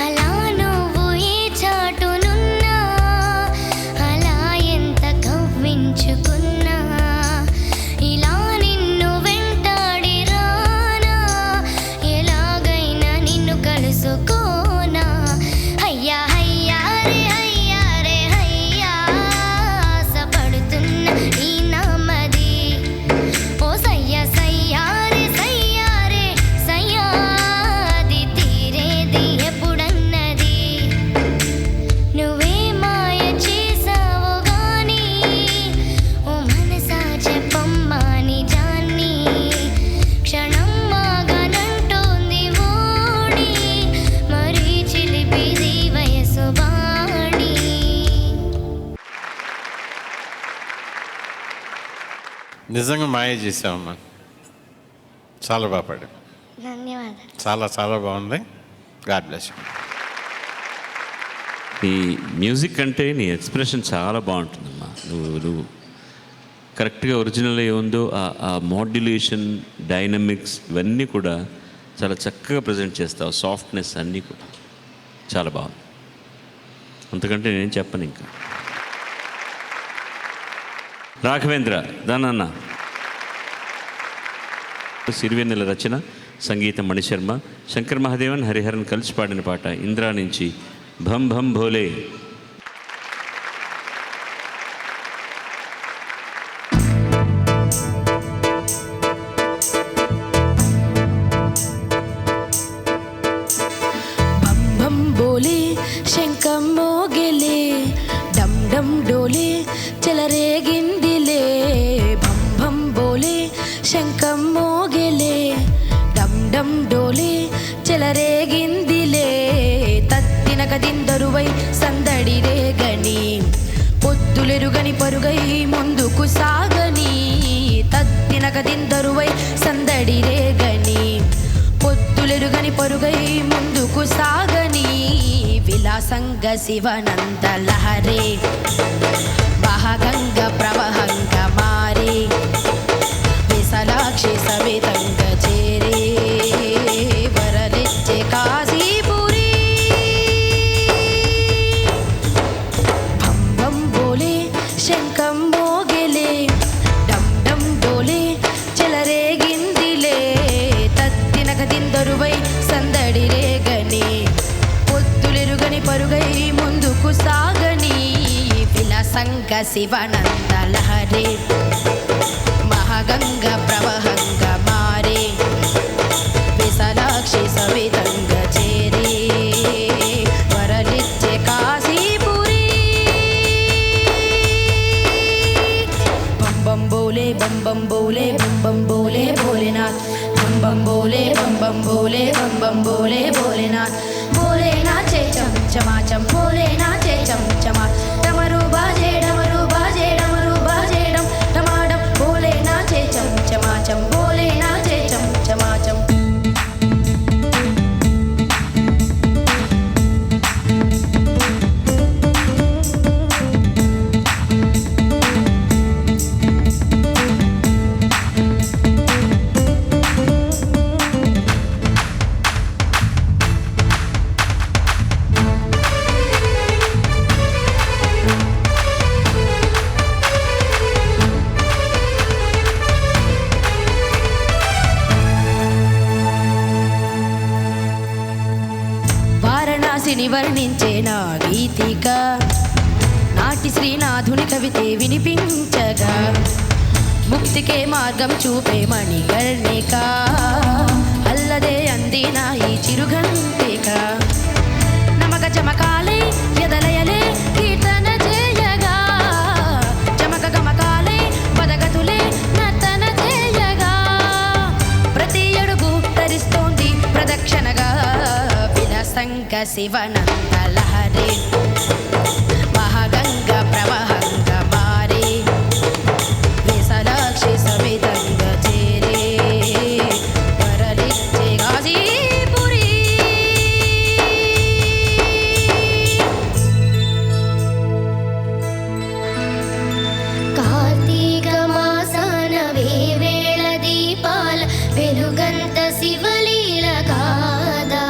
అలా నువ్వు ఏ చాటునున్నా, అలా ఎంత కవ్వించుకున్నా, ఇలా నిన్ను వెంటాడి రానా, ఎలాగైనా నిన్ను కలుసుకోనా. అయ్యా హయ్యా రే హయ్యా రే హయ్యా, ఆశపడుతున్న ఈ నామది. ఓ సయ్య సయ్యా రే సయ్యా రే సయ్యా, అది తీరేది ఎప్పుడన్నది. నువ్వే మాయ చేసావో గాని ఓ మనసా చెప్పమ్మా నిజాన్ని, క్షణం మాగనంటోంది ఓణి, మరి చిలిపిది వయసు బాణి. నిజంగా మాయ చేసావమ్మా. చాలా బాగా పాడావు. ధన్యవాదాలు. చాలా చాలా బాగుంది. God bless you. నీ మ్యూజిక్ అంటే నీ ఎక్స్ప్రెషన్ చాలా బాగుంటుందమ్మా. నువ్వు కరెక్ట్గా ఒరిజినల్ ఏముందో ఆ మోడ్యులేషన్, డైనమిక్స్ ఇవన్నీ కూడా చాలా చక్కగా ప్రజెంట్ చేస్తావు. సాఫ్ట్నెస్ అన్నీ కూడా చాలా బాగుంది. అంతకంటే నేను చెప్పను ఇంకా. రాఘవేంద్ర దానన్న. సిరివెన్నెల రచన, సంగీతం మణిశర్మ. శంకర్ మహాదేవన్, హరిహరన్ కలిసి పాడిన పాట ఇంద్రా నుంచి భం భం భోలే. శంఖం మోగెలే డమ్ డమ్ డోలే చెలరేగిందిలే భం భం బోలే శంఖం మోగెలే డమ్ డమ్ డోలే చెలరేగిందిలే తత్తినక దిందరువై సందడి రేగని పొద్దులెరుగని పరుగై ముందుకు సాగని తత్తినక దిందరువై సందడి రేగని పొద్దులెరుగని పరుగై ముందుకు సాగని విలాసంగ శివనంద లహరే మహాగంగ ప్రవహంగ మారే విశాలాక్షి సమేతంగ చేరే వరలిచ్చే కాశీపురి భం భం బోలే శంఖం మోగెలే డమ్ డమ్ డోలే చెలరేగిందిలే తత్తినక దిందరువై సందడి రేగని పొద్దులెరుగని పరుగై ముందుకు సాగని విలాసంగ శివనంద లహరే మహాగంగ ప్రవహంగ మారే విశాలాక్షి సమేతంగ చేరే వరలిచ్చే కాశీపురి బం బం బోలే బం బం బోలే బం బం బోలే భోలేనాథ్ బం బం బోలే బం బం బోలే బం బం బోలే భోలేనాథ్ భోలేనాథ్ చే చం చమాచం భోలేనాథ్ చే చం చమా డమరు బాజే డమరు బాజే డమరు బాజే డమ్ డమాడమ్ భోలేనాథ్ చే చం చమాచం భోలేనాథ్ చే చం చమాచం వారణాసిని వర్ణించే నా గీతిక నాటి శ్రీనాథుని కవితే వినిపించగా ముక్తికే మార్గం చూపే మణికర్ణిక అల్లదే అందిన ఈ చిరుగంటిక నమక చమకాలే ఎదలయలే కీర్తన చేయగా చమక గమకాలే పదగతులే నర్తన చేయగా ప్రతి అడుగు తరిస్తోంది ప్రదక్షిణగా విలాసంగ శివనంద లహరే మహాగంగ ప్రవహంగ మారే విశాలాక్షి సమేతంగ చేరే వరలిచ్చే కాశీపురి కార్తీక మాసాన వేవేళ దీపాల వెలుగంత శివలీల కాదా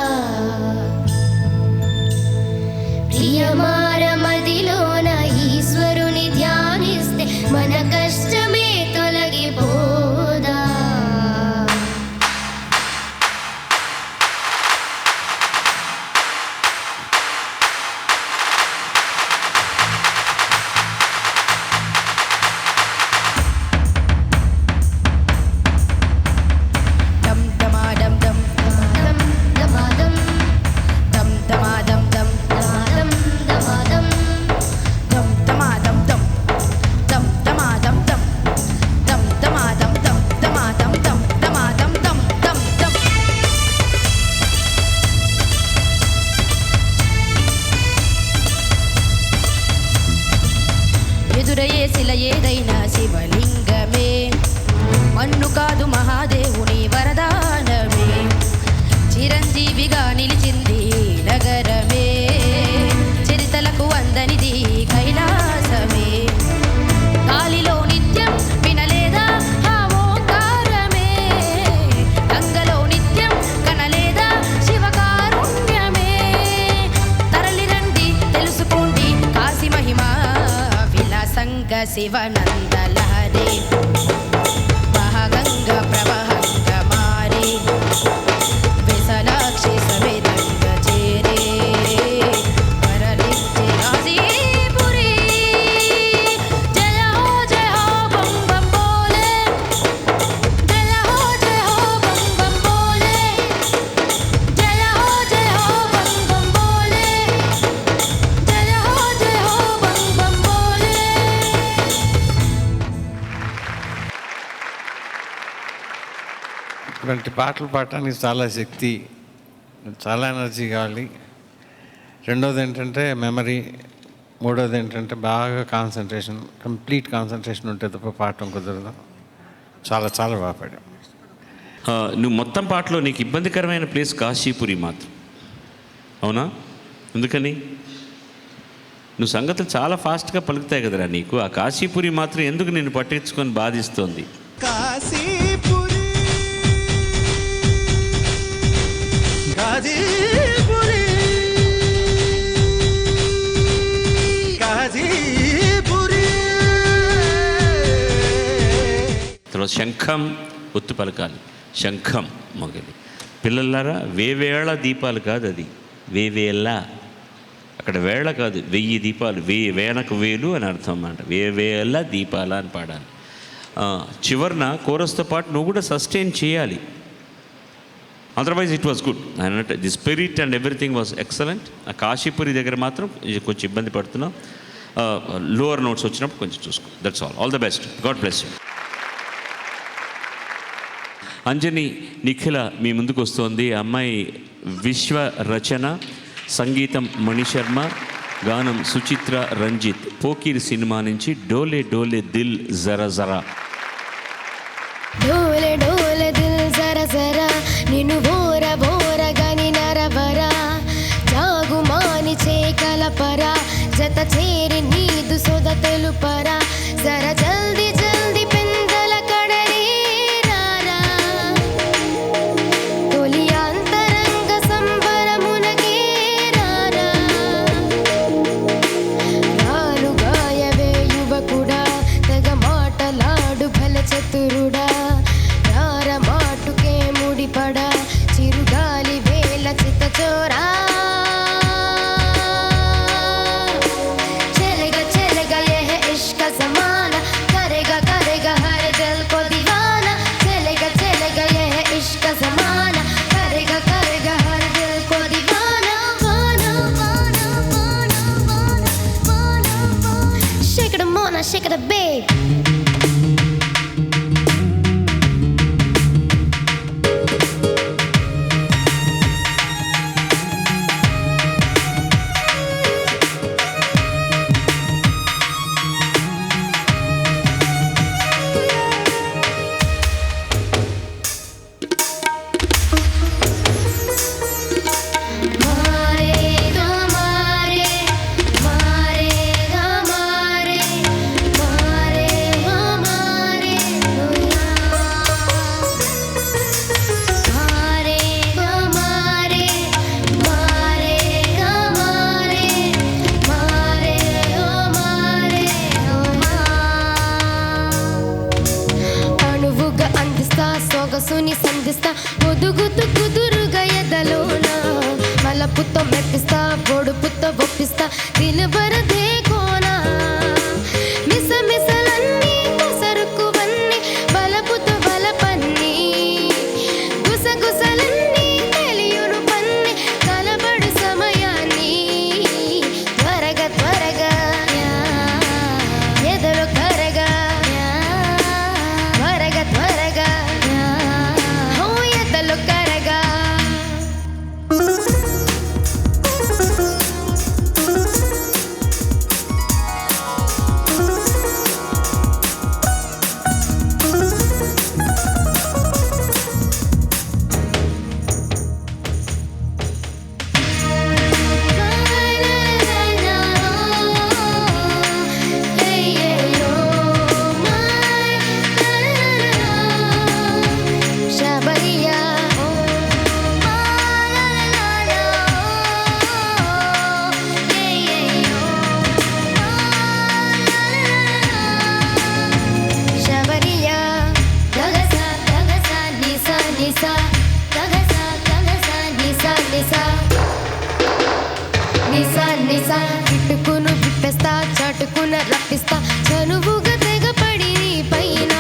ప్రియమార మదిలోన ఈశ్వరుని ధ్యానిస్తే మన కష్టమే తొలగిపోదా డమ్ డమాడమ్ డమ్ దం దమాదం డమ్ డమాడమ్ డమ్ దమాదం దమాదం dum damadam dum dum damadam dum dum damadam dum damadam dum damadam dum dum dum ఎదురయ్యే శిల ఏదైనా శివలింగమే మన్ను కాదు మహాదేవుని వరదానమే చిరంజీవిగా నిలిచింది నగరమే చరితలకు అందనిది కైలాసమే గాలిలో నిత్యం వినలేదా ఆ ఓంకారమే గంగలో నిత్యం కనలేదా శివకారుణ్యమే తరలిరండి తెలుసుకోండి కాశీ మహిమ విలాసంగ శివనంద లహరే ఇటువంటి పాటలు పాడటానికి చాలా శక్తి, చాలా ఎనర్జీ కావాలి. రెండోది ఏంటంటే మెమరీ, మూడోది ఏంటంటే బాగా కాన్సన్ట్రేషన్, కంప్లీట్ కాన్సన్ట్రేషన్ ఉంటే తప్ప పాడటం కుదరదు. చాలా చాలా బాగా పాడాం. నువ్వు మొత్తం పాటలో నీకు ఇబ్బందికరమైన ప్లేస్ కాశీపురి మాత్రం, అవునా? ఎందుకని? నువ్వు సంగతులు చాలా ఫాస్ట్గా పలుకుతాయి కదరా నీకు. ఆ కాశీపురి మాత్రం ఎందుకు నిన్ను పట్టించుకొని బాధిస్తోంది? కాశీపురి కాశీపురి కాశీపురి. తర్వాత శంఖం ఒత్తు పలకాలి, శంఖం మొగలి. పిల్లలారా, వేవేళ దీపాలు కాదు అది, వేవేళ్ళ. అక్కడ వేళ కాదు, 1000 దీపాలు, వేనకు వేలు అని అర్థం అన్నమాట. వేవేళ్ళ దీపాల అని పాడాలి. చివరిన కోరస్తో పాటు నువ్వు కూడా సస్టైన్ చేయాలి. Otherwise it was good. అన్నట్టు the spirit and everything was excellent. ఆ కాశీపురి దగ్గర మాత్రం కొంచెం ఇబ్బంది పడుతున్నాం. లోవర్ నోట్స్ వచ్చినప్పుడు కొంచెం చూసుకో. That's all the best. God bless you. Anjani Nikhila మీ ముందుకు వస్తోంది. అమ్మాయి విశ్వ రచన, సంగీతం మణిశర్మ, గానం సుచిత్ర రంజిత్. పోకిరి సినిమా నుంచి డోలే డోలే దిల్ జరా జరా. డోలే డోలే దిల్ జరా జరా, నిన్ను బోర బోరగని నరవరా, జాగుమాని చేకలపరా, జత చేరి నీదు సొద తెలుపరా, జర జల్ది జల్ది పెందల కడలి రారా, తొలి అంతరంగ సంబరమునకే రారా, నాలుగాయవే యువకుడా, తెగ మాటలాడు భల చతురుడా, రార మాటుకే ముడిపడా, చిరుగాలి వేల చిత చోరా, చలేగా చలేగా యహ ఇష్క జమానా, కరేగా కరేగా హర్ దిల్ కో దీవానా, చలేగా చలేగా యహ ఇష్క జమానా, కరేగా కరేగా హర్ దిల్ కో దీవానా, వానా వానా వానా వానా వానా వానా, shake it mona, shake it babe. అణువుగా అందిస్తా సొగసుని సంధిస్తా, ఒదుగుతూ కుదురుగా ఎదలోన, మలపుతో మెప్పిస్తా పొడుపుతో ఒప్పిస్తా, దిలబర దేకోనా, మిస మిసలన్నీ కొసరుకువన్నీ, బలపుతో బలపన్ని, గుసగుసలన్నీ తెలియును పన్ని, కలబడు సమయాన్ని, త్వరగా త్వరగా ఎదలో కరగా, త్వరగా త్వరగా ఓ ఎదలో కరగా. గిట్టుకును విప్పేస్తా, చాటుకున రప్పిస్తా, చనువుగా తెగపడి నీ పైన,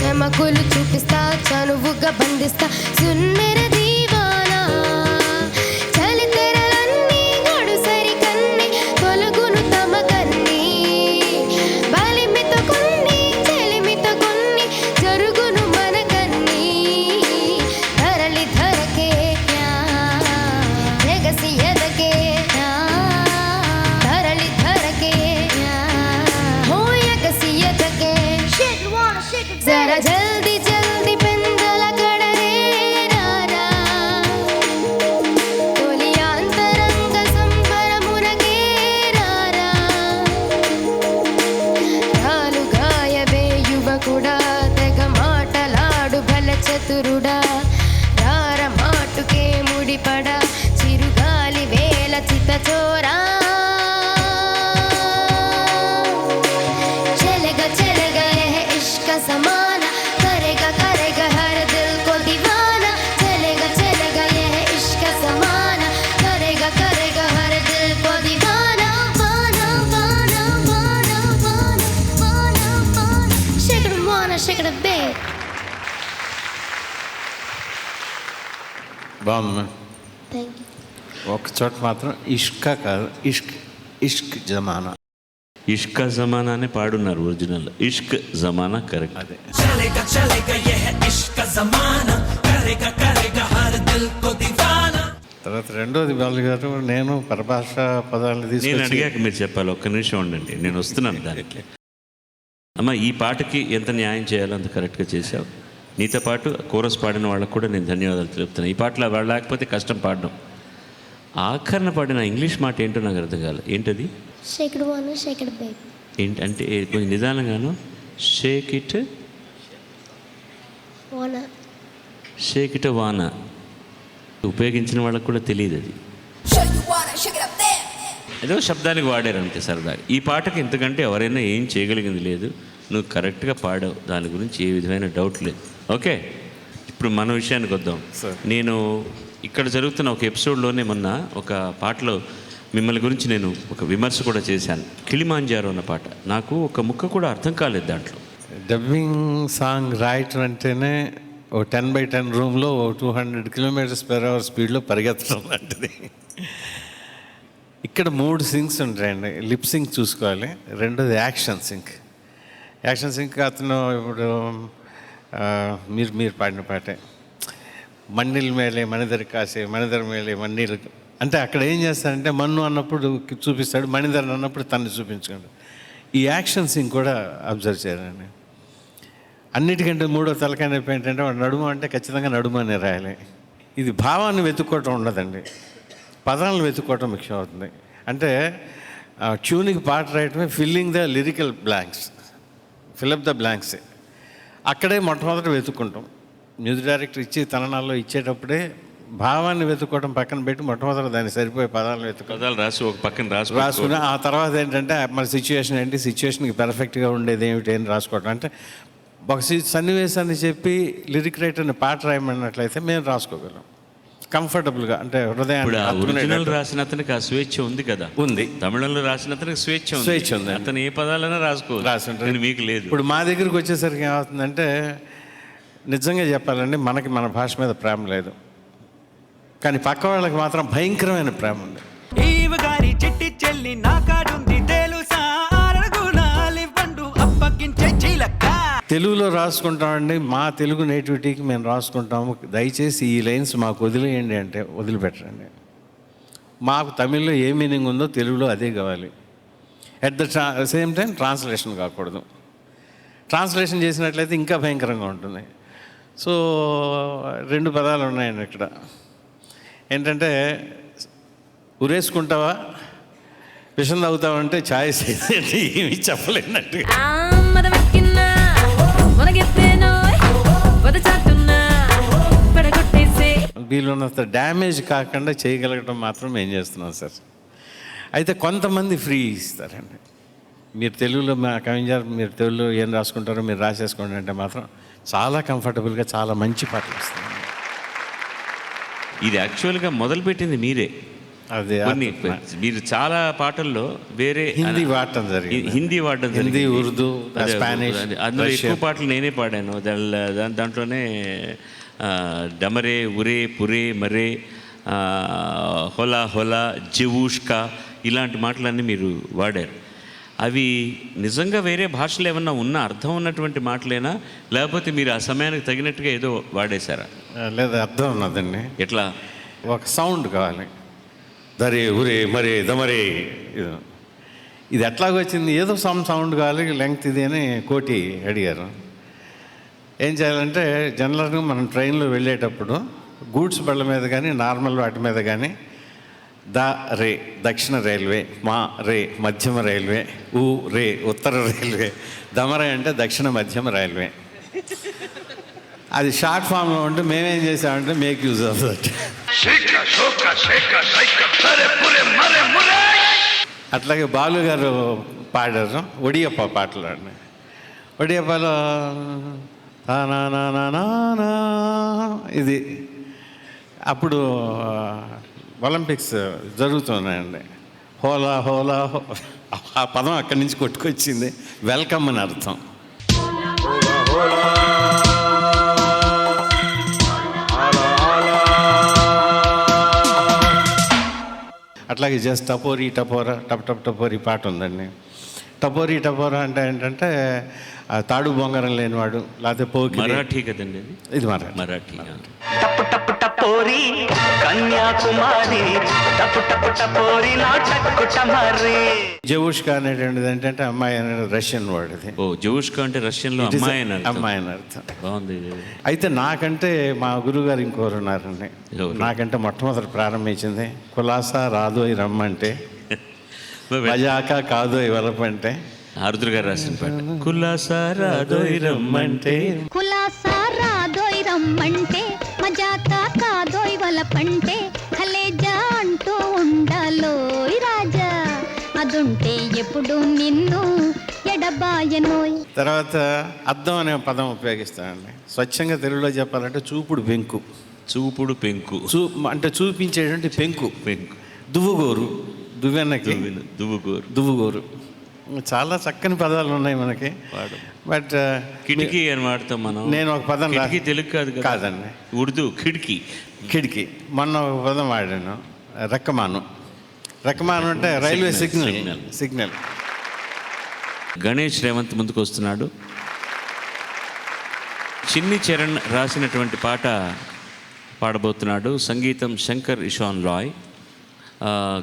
చెమకులు చూపిస్తా, చనువుగా బంధిస్తా, సున్నెర దీవానా, చలి తెరలన్నీ గడు సరికన్ని, తొలగును తమ కన్ని, బలిమిత కొన్ని చెలిమిత కొన్ని, జరుగును మన కన్ని, బాగుంది. Thank you. ఒక చోట మాత్రం ఇష్కా కాదు, ఇష్క్ ఇష్క్ జమానా. ఇష్క జమానా అనే పాడున్నారు ఒరిజినల్. ఇష్క్ జమానా కరెక్ట్. అదే తర్వాత రెండోది బాలు గారు, నేను పరభాష పదాలు నేను తీసుకొచ్చి అడిగాక మీరు చెప్పాలి. ఒక్క నిమిషం ఉండండి, నేను వస్తున్నాను దానికి. అమ్మ, ఈ పాటకి ఎంత న్యాయం చేయాలో అంత కరెక్ట్గా చేసావు. నీతో పాటు కోరస్ పాడిన వాళ్ళకు కూడా నేను ధన్యవాదాలు తెలుపుతున్నాను. ఈ పాటలో వాళ్ళు లేకపోతే కష్టం పాడడం. ఆఖరణ పాడిన ఇంగ్లీష్ మాట ఏంటో నాకు అర్థం కాలేదు. ఏంటది? Shake it one, shake it baby. ఏంటి అంటే కొంచెం నిదానంగాను. Shake it one. Shake it వాన ఉపయోగించిన వాళ్ళకు కూడా తెలియదు అది. ఏదో శబ్దానికి వాడారు అంతే సరదాగా. ఈ పాటకి ఇంతకంటే ఎవరైనా ఏం చేయగలిగింది లేదు. నువ్వు కరెక్ట్గా పాడావు, దాని గురించి ఏ విధమైన డౌట్ లేదు. ఓకే, ఇప్పుడు మన విషయానికి వద్దాం. నేను ఇక్కడ జరుగుతున్న ఒక ఎపిసోడ్లోనే మొన్న ఒక పాటలో మిమ్మల్ని గురించి నేను ఒక విమర్శ కూడా చేశాను. కిళిమాంజారో అన్న పాట నాకు ఒక ముక్క కూడా అర్థం కాలేదు. దాంట్లో డబ్బింగ్ సాంగ్ రాయటం అంటేనే ఓ 10x10 రూమ్లో 200 km/h స్పీడ్లో పరిగెత్తడం లాంటిది. ఇక్కడ 3 సింక్స్ ఉంటాయండి. లిప్ సింక్ చూసుకోవాలి, రెండోది యాక్షన్ సింక్. యాక్షన్ సింక్ అతను ఇప్పుడు మీరు పాడిన పాటే మన్నీల మేలే మణిధర్ కాసే మణిధర్ మేలే మన్నీలు అంటే అక్కడ ఏం చేస్తాడంటే మన్ను అన్నప్పుడు చూపిస్తాడు, మణిధర్ అన్నప్పుడు తను చూపించుకోండి. ఈ యాక్షన్ సింక్ కూడా అబ్జర్వ్ చేయాలండి. అన్నిటికంటే మూడో తలకాయ నొప్పి ఏంటంటే వాడు నడుము అంటే ఖచ్చితంగా నడుము అని రాయాలి. ఇది భావాన్ని వెతుక్కోవటం ఉండదండి, పదాలను వెతుక్కోవటం ముఖ్యం అవుతుంది. అంటే ట్యూన్కి పాట రాయటమే filling the lyrical blanks, fill up the blanks. అక్కడే మొట్టమొదట వెతుక్కుంటాం. మ్యూజిక్ డైరెక్టర్ ఇచ్చి తననాల్లో ఇచ్చేటప్పుడే భావాన్ని వెతుక్కోవడం పక్కన పెట్టి మొట్టమొదటి దాన్ని సరిపోయే పదాలను పదాలు రాసి ఒక పక్కన రాసుకుని ఆ తర్వాత ఏంటంటే మన సిచ్యువేషన్ ఏంటి, సిచ్యువేషన్కి పర్ఫెక్ట్గా ఉండేది ఏమిటి అని రాసుకోవడం. అంటే ఒక సన్నివేశాన్ని చెప్పి లిరిక్ రైటర్ని పాట రాయమన్నట్లయితే మేము రాసుకోగలం కంఫర్టబుల్గా. అంటే ఒరిజినల్ రాసిన అతనికి ఆ స్వేచ్ఛ ఉంది కదా. ఉంది. తమిళంలో రాసిన అతనికి స్వేచ్ఛ ఉంది. అతను ఏ పదాలైనా రాసుకుంటారు, మీకు లేదు. ఇప్పుడు మా దగ్గరికి వచ్చేసరికి ఏమవుతుందంటే నిజంగా చెప్పాలండి, మనకి మన భాష మీద ప్రేమ లేదు, కానీ పక్క వాళ్ళకి మాత్రం భయంకరమైన ప్రేమ ఉంది. ఈవ గారి చిట్టి చెల్లి నా కాడుంది తెలుసా, అరగునాలి బండు అప్పగించే చీలక్క. తెలుగులో రాసుకుంటామండి, మా తెలుగు నేటివిటీకి మేము రాసుకుంటాము. దయచేసి ఈ లైన్స్ మాకు వదిలేయండి అంటే వదిలిపెట్టండి. మాకు తమిళ్లో ఏ మీనింగ్ ఉందో తెలుగులో అదే కావాలి. At the same time translation కాకూడదు. ట్రాన్స్లేషన్ చేసినట్లయితే ఇంకా భయంకరంగా ఉంటుంది. సో 2 పదాలు ఉన్నాయండి ఇక్కడ. ఏంటంటే ఉరేసుకుంటావా, విషం తాగుతావంటే ఛాయిస్ అయితే ఏమి చెప్పలేనట్టు. వీళ్ళున్నంత డ్యామేజ్ కాకుండా చేయగలగడం మాత్రం ఏం చేస్తున్నాం సార్. అయితే కొంతమంది ఫ్రీ ఇస్తారండి. మీరు తెలుగులో మా కవింజారు, మీరు తెలుగులో ఏం రాసుకుంటారో మీరు రాసేసుకోండి అంటే మాత్రం చాలా కంఫర్టబుల్గా చాలా మంచి పాటలు వస్తాయి. ఇది యాక్చువల్గా మొదలుపెట్టింది మీరే. అదే మీరు చాలా పాటల్లో వేరే హిందీ వాడటం జరిగింది. హిందీ, ఉర్దూ, స్పానిష్, అందులో ఎక్కువ పాటలు నేనే పాడాను. దాంట్లోనే డమరే, ఉరే, పురే, మరే, హోలా హోలా, జెవూష్కా ఇలాంటి మాటలన్నీ మీరు వాడారు. అవి నిజంగా వేరే భాషలో ఏమన్నా ఉన్న అర్థం ఉన్నటువంటి మాటలేనా, లేకపోతే మీరు ఆ సమయానికి తగినట్టుగా ఏదో వాడేశారా? లేదా అర్థం ఉన్నదండి. ఎట్లా? ఒక సౌండ్ కావాలి, దరే ఉరే మరే దమరే. ఇది ఎట్లాగొచ్చింది, ఏదో సౌండ్ కావాలి, లెంగ్త్ ఇది అని కోటి అడిగారు. ఏం చేయాలంటే జనరల్గా మనం ట్రైన్లో వెళ్ళేటప్పుడు గూడ్స్ బళ్ళ మీద కానీ నార్మల్ వాటి మీద కానీ ద రే దక్షిణ రైల్వే, మా రే మధ్యమ రైల్వే, ఊ రే ఉత్తర రైల్వే, దమరే అంటే దక్షిణ మధ్యమ రైల్వే. అది షార్ట్ ఫామ్లో ఉంటే మేమేం చేసామంటే మేక్ యూజ్ ఆఫ్ దట్. అట్లాగే బాలు గారు పాడారు ఒడియప్ప పాటలు అండి. ఒడియప్పలో ఇది అప్పుడు ఒలింపిక్స్ జరుగుతున్నాయండి. హోలా హోలా, ఆ పదం అక్కడి నుంచి కొట్టుకొచ్చింది. వెల్కమ్ అని అర్థం. అట్లాగే జస్ట్ టపోరీ టపోరా టప్ టప్ టపోరీ పాట ఉందండి. టపోరీ టపోరా అంటే ఏంటంటే తాడు బొంగరం లేనివాడు, లేకపోతే పోకి. మరాఠీ కదండి అది? ఇది మరాఠీ. మరాఠీ. టప్పు టప్పు టపోరి కన్యాకుమారి టప్పు టప్పు టపోరి నాటకు టమరి. జవుష్కా అనేటువంటిది ఏంటంటే అమ్మాయి అనేది రష్యన్ వర్డ్. ఇది ఓ జవుష్కా అంటే రష్యన్లో అమ్మాయి అని అర్థం. అమ్మాయి అని అర్థం. బాగుంది. అయితే నాకంటే మా గురువుగారు ఇంకోరు ఉన్నారండి. నాకంటే మొట్టమొదటి ప్రారంభించింది కులాసా రాదోయ్ రమ్మంటే, మజాక కాదోయ్ వలపంటే. ఆరుద్ర గారు రాసిన పాట. కులాసా రాదోయ్ రమ్మంటే, కులాసా రాదోయ్ రమ్మంటే, మజాకా కాదోయ్ వలపంటే, కలేజా అంటూ ఉండాలోయ్ రాజా, అదుంటే ఎప్పుడు నిన్ను ఎడబాయనోయ్. తర్వాత అద్దం అనే పదం ఉపయోగిస్తానండి. స్వచ్ఛంగా తెలుగులో చెప్పాలంటే చూపుడు పెంకు. చూపుడు పెంకు. అంటే చూపించేటువంటి పెంకు. పెంకు. దువ్వుగోరు, దువ్వెన్నకి దువ్వుగోరు. దువ్వుగోరు. చాలా చక్కని పదాలు ఉన్నాయి మనకి. బట్ కిటికీ అని వాడతాం మనం. నేను ఒక పదం కిటికీ తెలుగు కాదు కదా? కాదండి, ఉర్దూ. కిటికీ. కిటికీ. మొన్న ఒక పదం వాడాను, రెక్కమాను. రెక్కమాను అంటే రైల్వే సిగ్నల్. గణేష్ రేవంత్ ముందుకు వస్తున్నాడు. చిన్ని చరణ్ రాసినటువంటి పాట పాడబోతున్నాడు. సంగీతం శంకర్ ఇషాన్ లాయ్,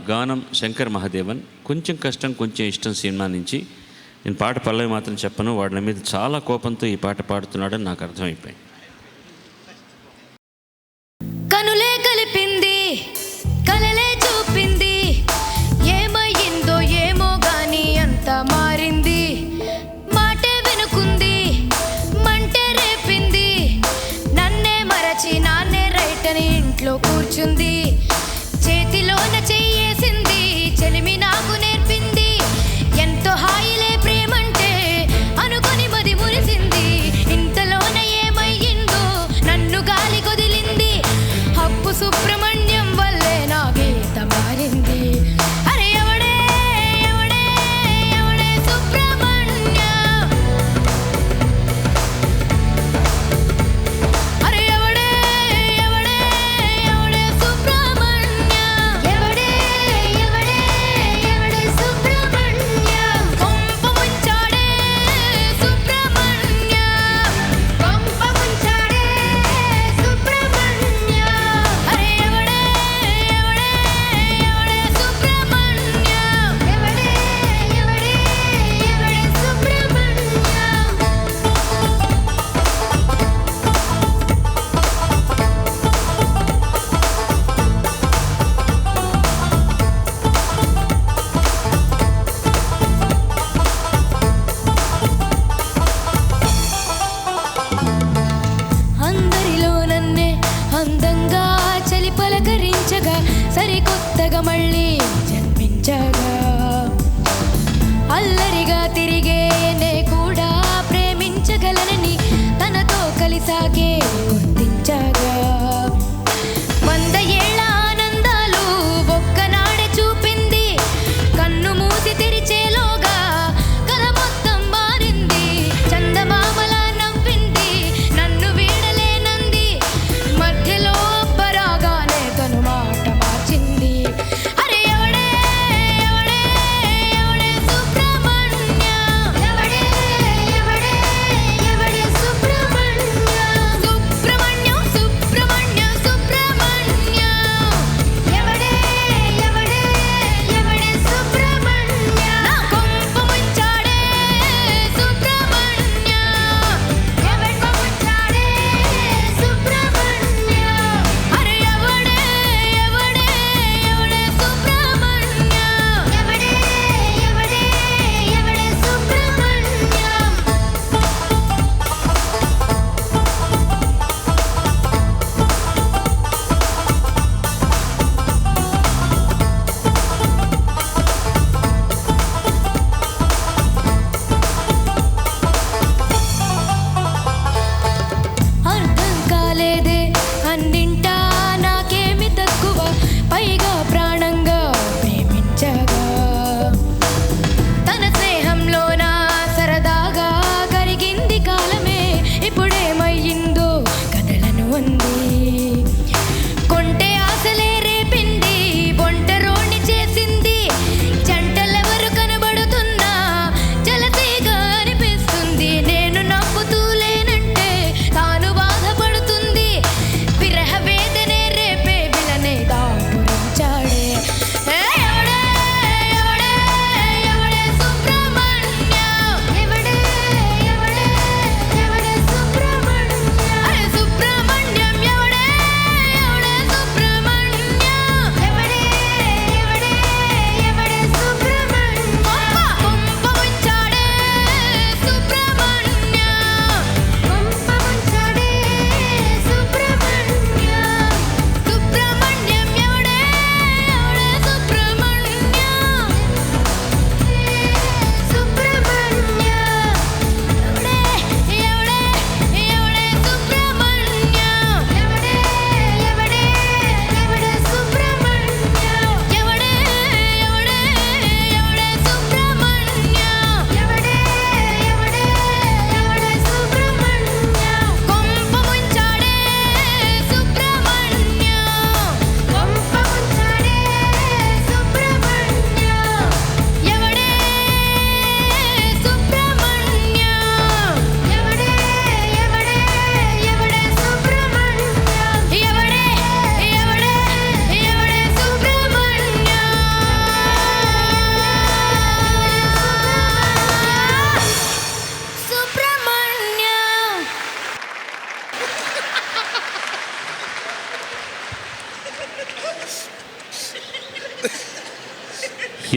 గానం శంకర్ మహాదేవన్. కొంచెం కష్టం కొంచెం ఇష్టం సినిమా నుంచి. నేను పాట పల్లవి మాత్రం చెప్పను. వాడి మీద చాలా కోపంతో ఈ పాట పాడుతున్నాడని నాకు అర్థమైపోయింది. కనులే కలిపింది, కలలే చూపింది, ఏమయ్యిందో ఏమో గాని అంత మారింది. మాటే వినుకుంది, మంటే రేపింది, నన్నే మరచి నాన్నే రైట్ అని ఇంట్లో కూర్చుంది. చేతిలోన చెయ్యేసింది, చెలిమి నాకు నేర్పింది, ఎంతో హాయిలే ప్రేమంటే అనుకొని మది మురిసింది. ఇంతలోన ఏమయ్యిందో నన్ను గాలి కొదిలింది, హప్పు సుబ్రహ్మణ్యం వల్లే నా గీత మారింది. అరే ఎవడే ఎవడే ఎవడే సుబ్రహ్మణ్య, అరే ఎవడే ఎవడే ఎవడే సుబ్రహ్మణ్య, ఎవడే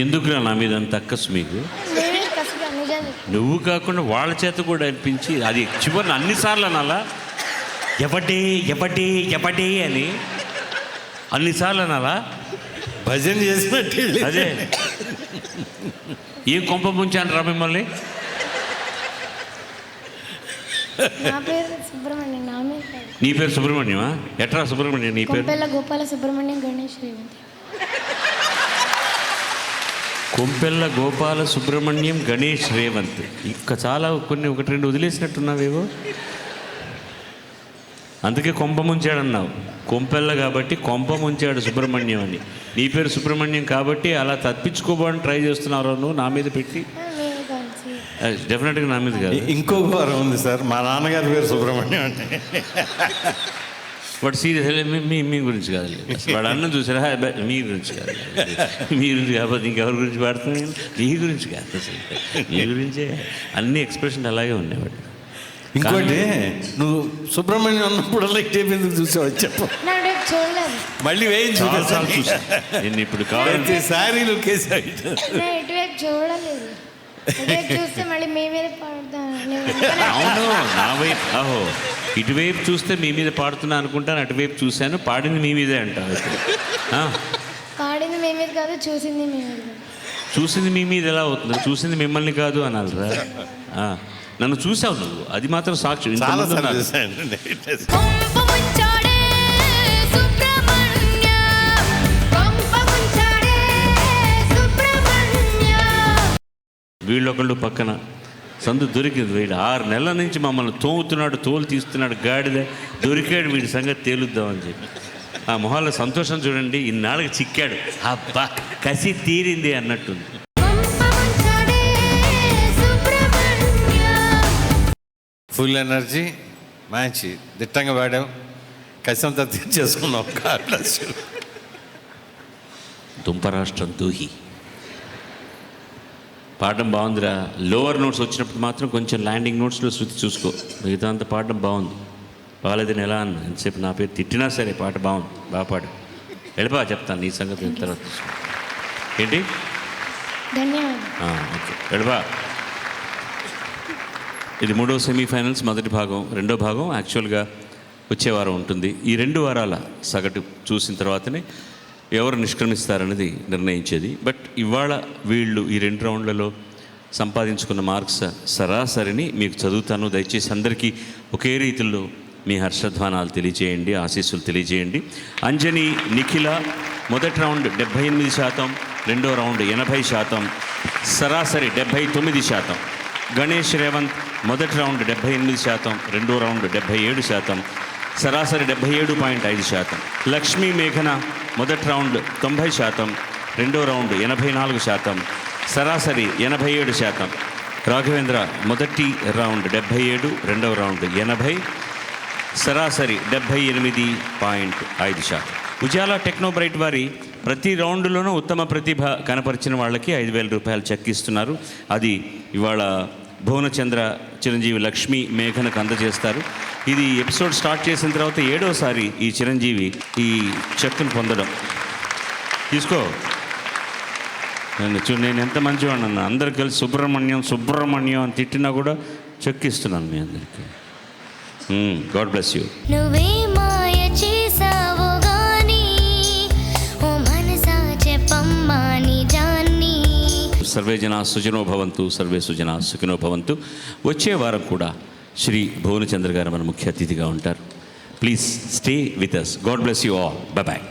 ఎందుకురా నా మీద అంత అక్కసు మీకు? మేమే కసిగా నిజాలు నువ్వు కాకుండా వాళ్ళ చేత కూడా అనిపించి అది చివరిని అన్నిసార్లు అనాలా? ఎవడే ఎవడే ఎవడే అని అన్నిసార్లు అనాలా? భజన చేసినట్టు అదే ఏం కొంప ముంచాను రా మిమ్మల్ని? నా పేరు సుబ్రహ్మణ్యం, నా మీద కాదు. నీ పేరు సుబ్రహ్మణ్యమా? ఎట్రా సుబ్రహ్మణ్యం నీ పేరు? కొంపెల్ల గోపాల సుబ్రహ్మణ్యం గణేష్ రేవంత్. కొంపెల్ల గోపాల సుబ్రహ్మణ్యం గణేష్ రేవంత్. ఇంకా చాలా కొన్ని ఒకటి రెండు వదిలేసినట్టున్నావేవో. అందుకే కొంప ముంచాడన్నావు. కొంపెల్ల కాబట్టి కొంప ముంచాడు సుబ్రహ్మణ్యం అని. నీ పేరు సుబ్రహ్మణ్యం కాబట్టి అలా తప్పించుకోబోని ట్రై చేస్తున్నావు నువ్వు నా మీద పెట్టి. మీద కాదు. డెఫినెట్గా నా మీద కాదు. ఇంకొక వారం ఉంది సార్, మా నాన్నగారి పేరు సుబ్రహ్మణ్యం అంటే. వాడు సీరియస్ మీ గురించి కాదు. వాడు అన్నం చూసారా? మీ గురించి కాదు. మీ గురించి కాకపోతే ఇంకెవరి గురించి పాడుతున్నాను? నీ గురించి కాదు అసలు. మీ గురించే అన్ని ఎక్స్ప్రెషన్ అలాగే ఉండేవాడు. ఇంకోటి, నువ్వు సుబ్రహ్మణ్యం అన్నప్పుడల్లా టేప్ ఎందుకు చూసావు చెప్పు. నా రేపు చూడలేదు. మళ్ళీ చాలాసార్లు చూసా నేను. ఇప్పుడు కావాలంటే సారీలు కేసాయి. నా ఇటువైపు చూడలేదు. ఇటువైపు చూస్తే మళ్ళీ మీ మీద పాడతాను. అవును, నా వైపు. ఆహో, ఇటువైపు చూస్తే మీ మీద పాడుతున్నా అనుకుంటాను. అటువైపు చూశాను, పాడింది మీ మీదే అంటావు. పాడింది మీ మీద కాదు, చూసింది మీ మీద కాదు. చూసింది మీ మీద ఎలా అవుతుంది? చూసింది మిమ్మల్ని కాదు అనాలిరా. నన్ను చూసావు నువ్వు, అది మాత్రం సాక్షి. చాలా ఇంతమంది సార్లు ఉన్నారు. చూసాను. కొంప ముంచాడే సుబ్రహ్మణ్య, కొంప ముంచాడే సుబ్రహ్మణ్య. వీళ్ళొకళ్ళు పక్కన సందు దొరికింది. వీడు 6 నెలల నుంచి మమ్మల్ని తోముతున్నాడు, తోలు తీస్తున్నాడు, గాడిద దొరికాడు, వీడి సంగతి తేలుద్దామని చెప్పి. ఆ మొహాల్లో సంతోషం చూడండి. ఇన్నాళ్ళకి చిక్కాడు, అబ్బా కసి తీరింది అన్నట్టుంది. కొంప ముంచాడే సుబ్రహ్మణ్య. ఫుల్ ఎనర్జీ, మంచి దిట్టంగా వాడావు, కసంతా తీర్చేసుకున్నావు. దుంపరాష్ట్రం దూహి పాడడం బాగుందిరా. లోవర్ నోట్స్ వచ్చినప్పుడు మాత్రం కొంచెం ల్యాండింగ్ నోట్స్లో శృతి చూసుకో. మిగతా అంతా పాడడం బాగుంది. బాగాలేదని ఎలా అన్న ఎంతసేపు నా పేరు తిట్టినా సరే పాట బాగుంది, బాగా పాడు. వెళ్ళిపా, చెప్తాను నీ సంగతి తర్వాత. ఏంటి? ధన్యవాదాలు. ఓకే, వెళ్ళిపా. ఇది 3వ సెమీఫైనల్స్ మొదటి భాగం. 2వ భాగం యాక్చువల్గా వచ్చే వారం ఉంటుంది. ఈ 2 వారాల సగటు చూసిన తర్వాతనే ఎవరు నిష్క్రమిస్తారనేది నిర్ణయించేది. బట్ ఇవాళ వీళ్ళు ఈ 2 రౌండ్లలో సంపాదించుకున్న మార్క్స్ సరాసరిని మీకు చదువుతాను. దయచేసి అందరికీ ఒకే రీతిలో మీ హర్షధ్వానాలు తెలియజేయండి, ఆశీస్సులు తెలియజేయండి. అంజని నిఖిల మొదటి రౌండ్ 78%, 2వ రౌండ్ 80%, సరాసరి 79%. గణేష్ రేవంత్ మొదటి రౌండ్ 78%, 2వ రౌండ్ 77%, సరాసరి 77.5%. లక్ష్మీ మేఘన మొదటి రౌండ్ 90%, 2వ రౌండ్ 84%, సరాసరి 87%. రాఘవేంద్ర మొదటి రౌండ్ 77, 2వ రౌండ్ 80, సరాసరి 78.5%. ఉజాలా టెక్నోబ్రైట్ వారి ప్రతి రౌండ్లోనూ ఉత్తమ ప్రతిభ కనపరిచిన వాళ్ళకి 5,000 రూపాయలు చెక్ ఇస్తున్నారు. అది ఇవాళ భువనచంద్ర, చిరంజీవి, లక్ష్మి, మేఘనకు అందజేస్తారు. ఇది ఎపిసోడ్ స్టార్ట్ చేసిన తర్వాత 7వసారి ఈ చిరంజీవి ఈ చెక్కును పొందడం. తీసుకో. నేను ఎంత మంచివాడిని అన్న. అందరు కలిసి సుబ్రహ్మణ్యం సుబ్రహ్మణ్యం అని తిట్టినా కూడా చెక్ ఇస్తున్నాను మీ అందరికీ. God bless you. నువ్వే మాయ చేసావో గాని ఓ మనసా చెప్పమ్మా నిజాన్ని. సర్వే జనా సుజనో భవంతు, సర్వే సుజనా సుఖినో భవంతు. వచ్చే వారం కూడా శ్రీ భువనచంద్ర గారు మన ముఖ్య అతిథిగా ఉంటారు. Please stay with us. God bless you all. Bye bye.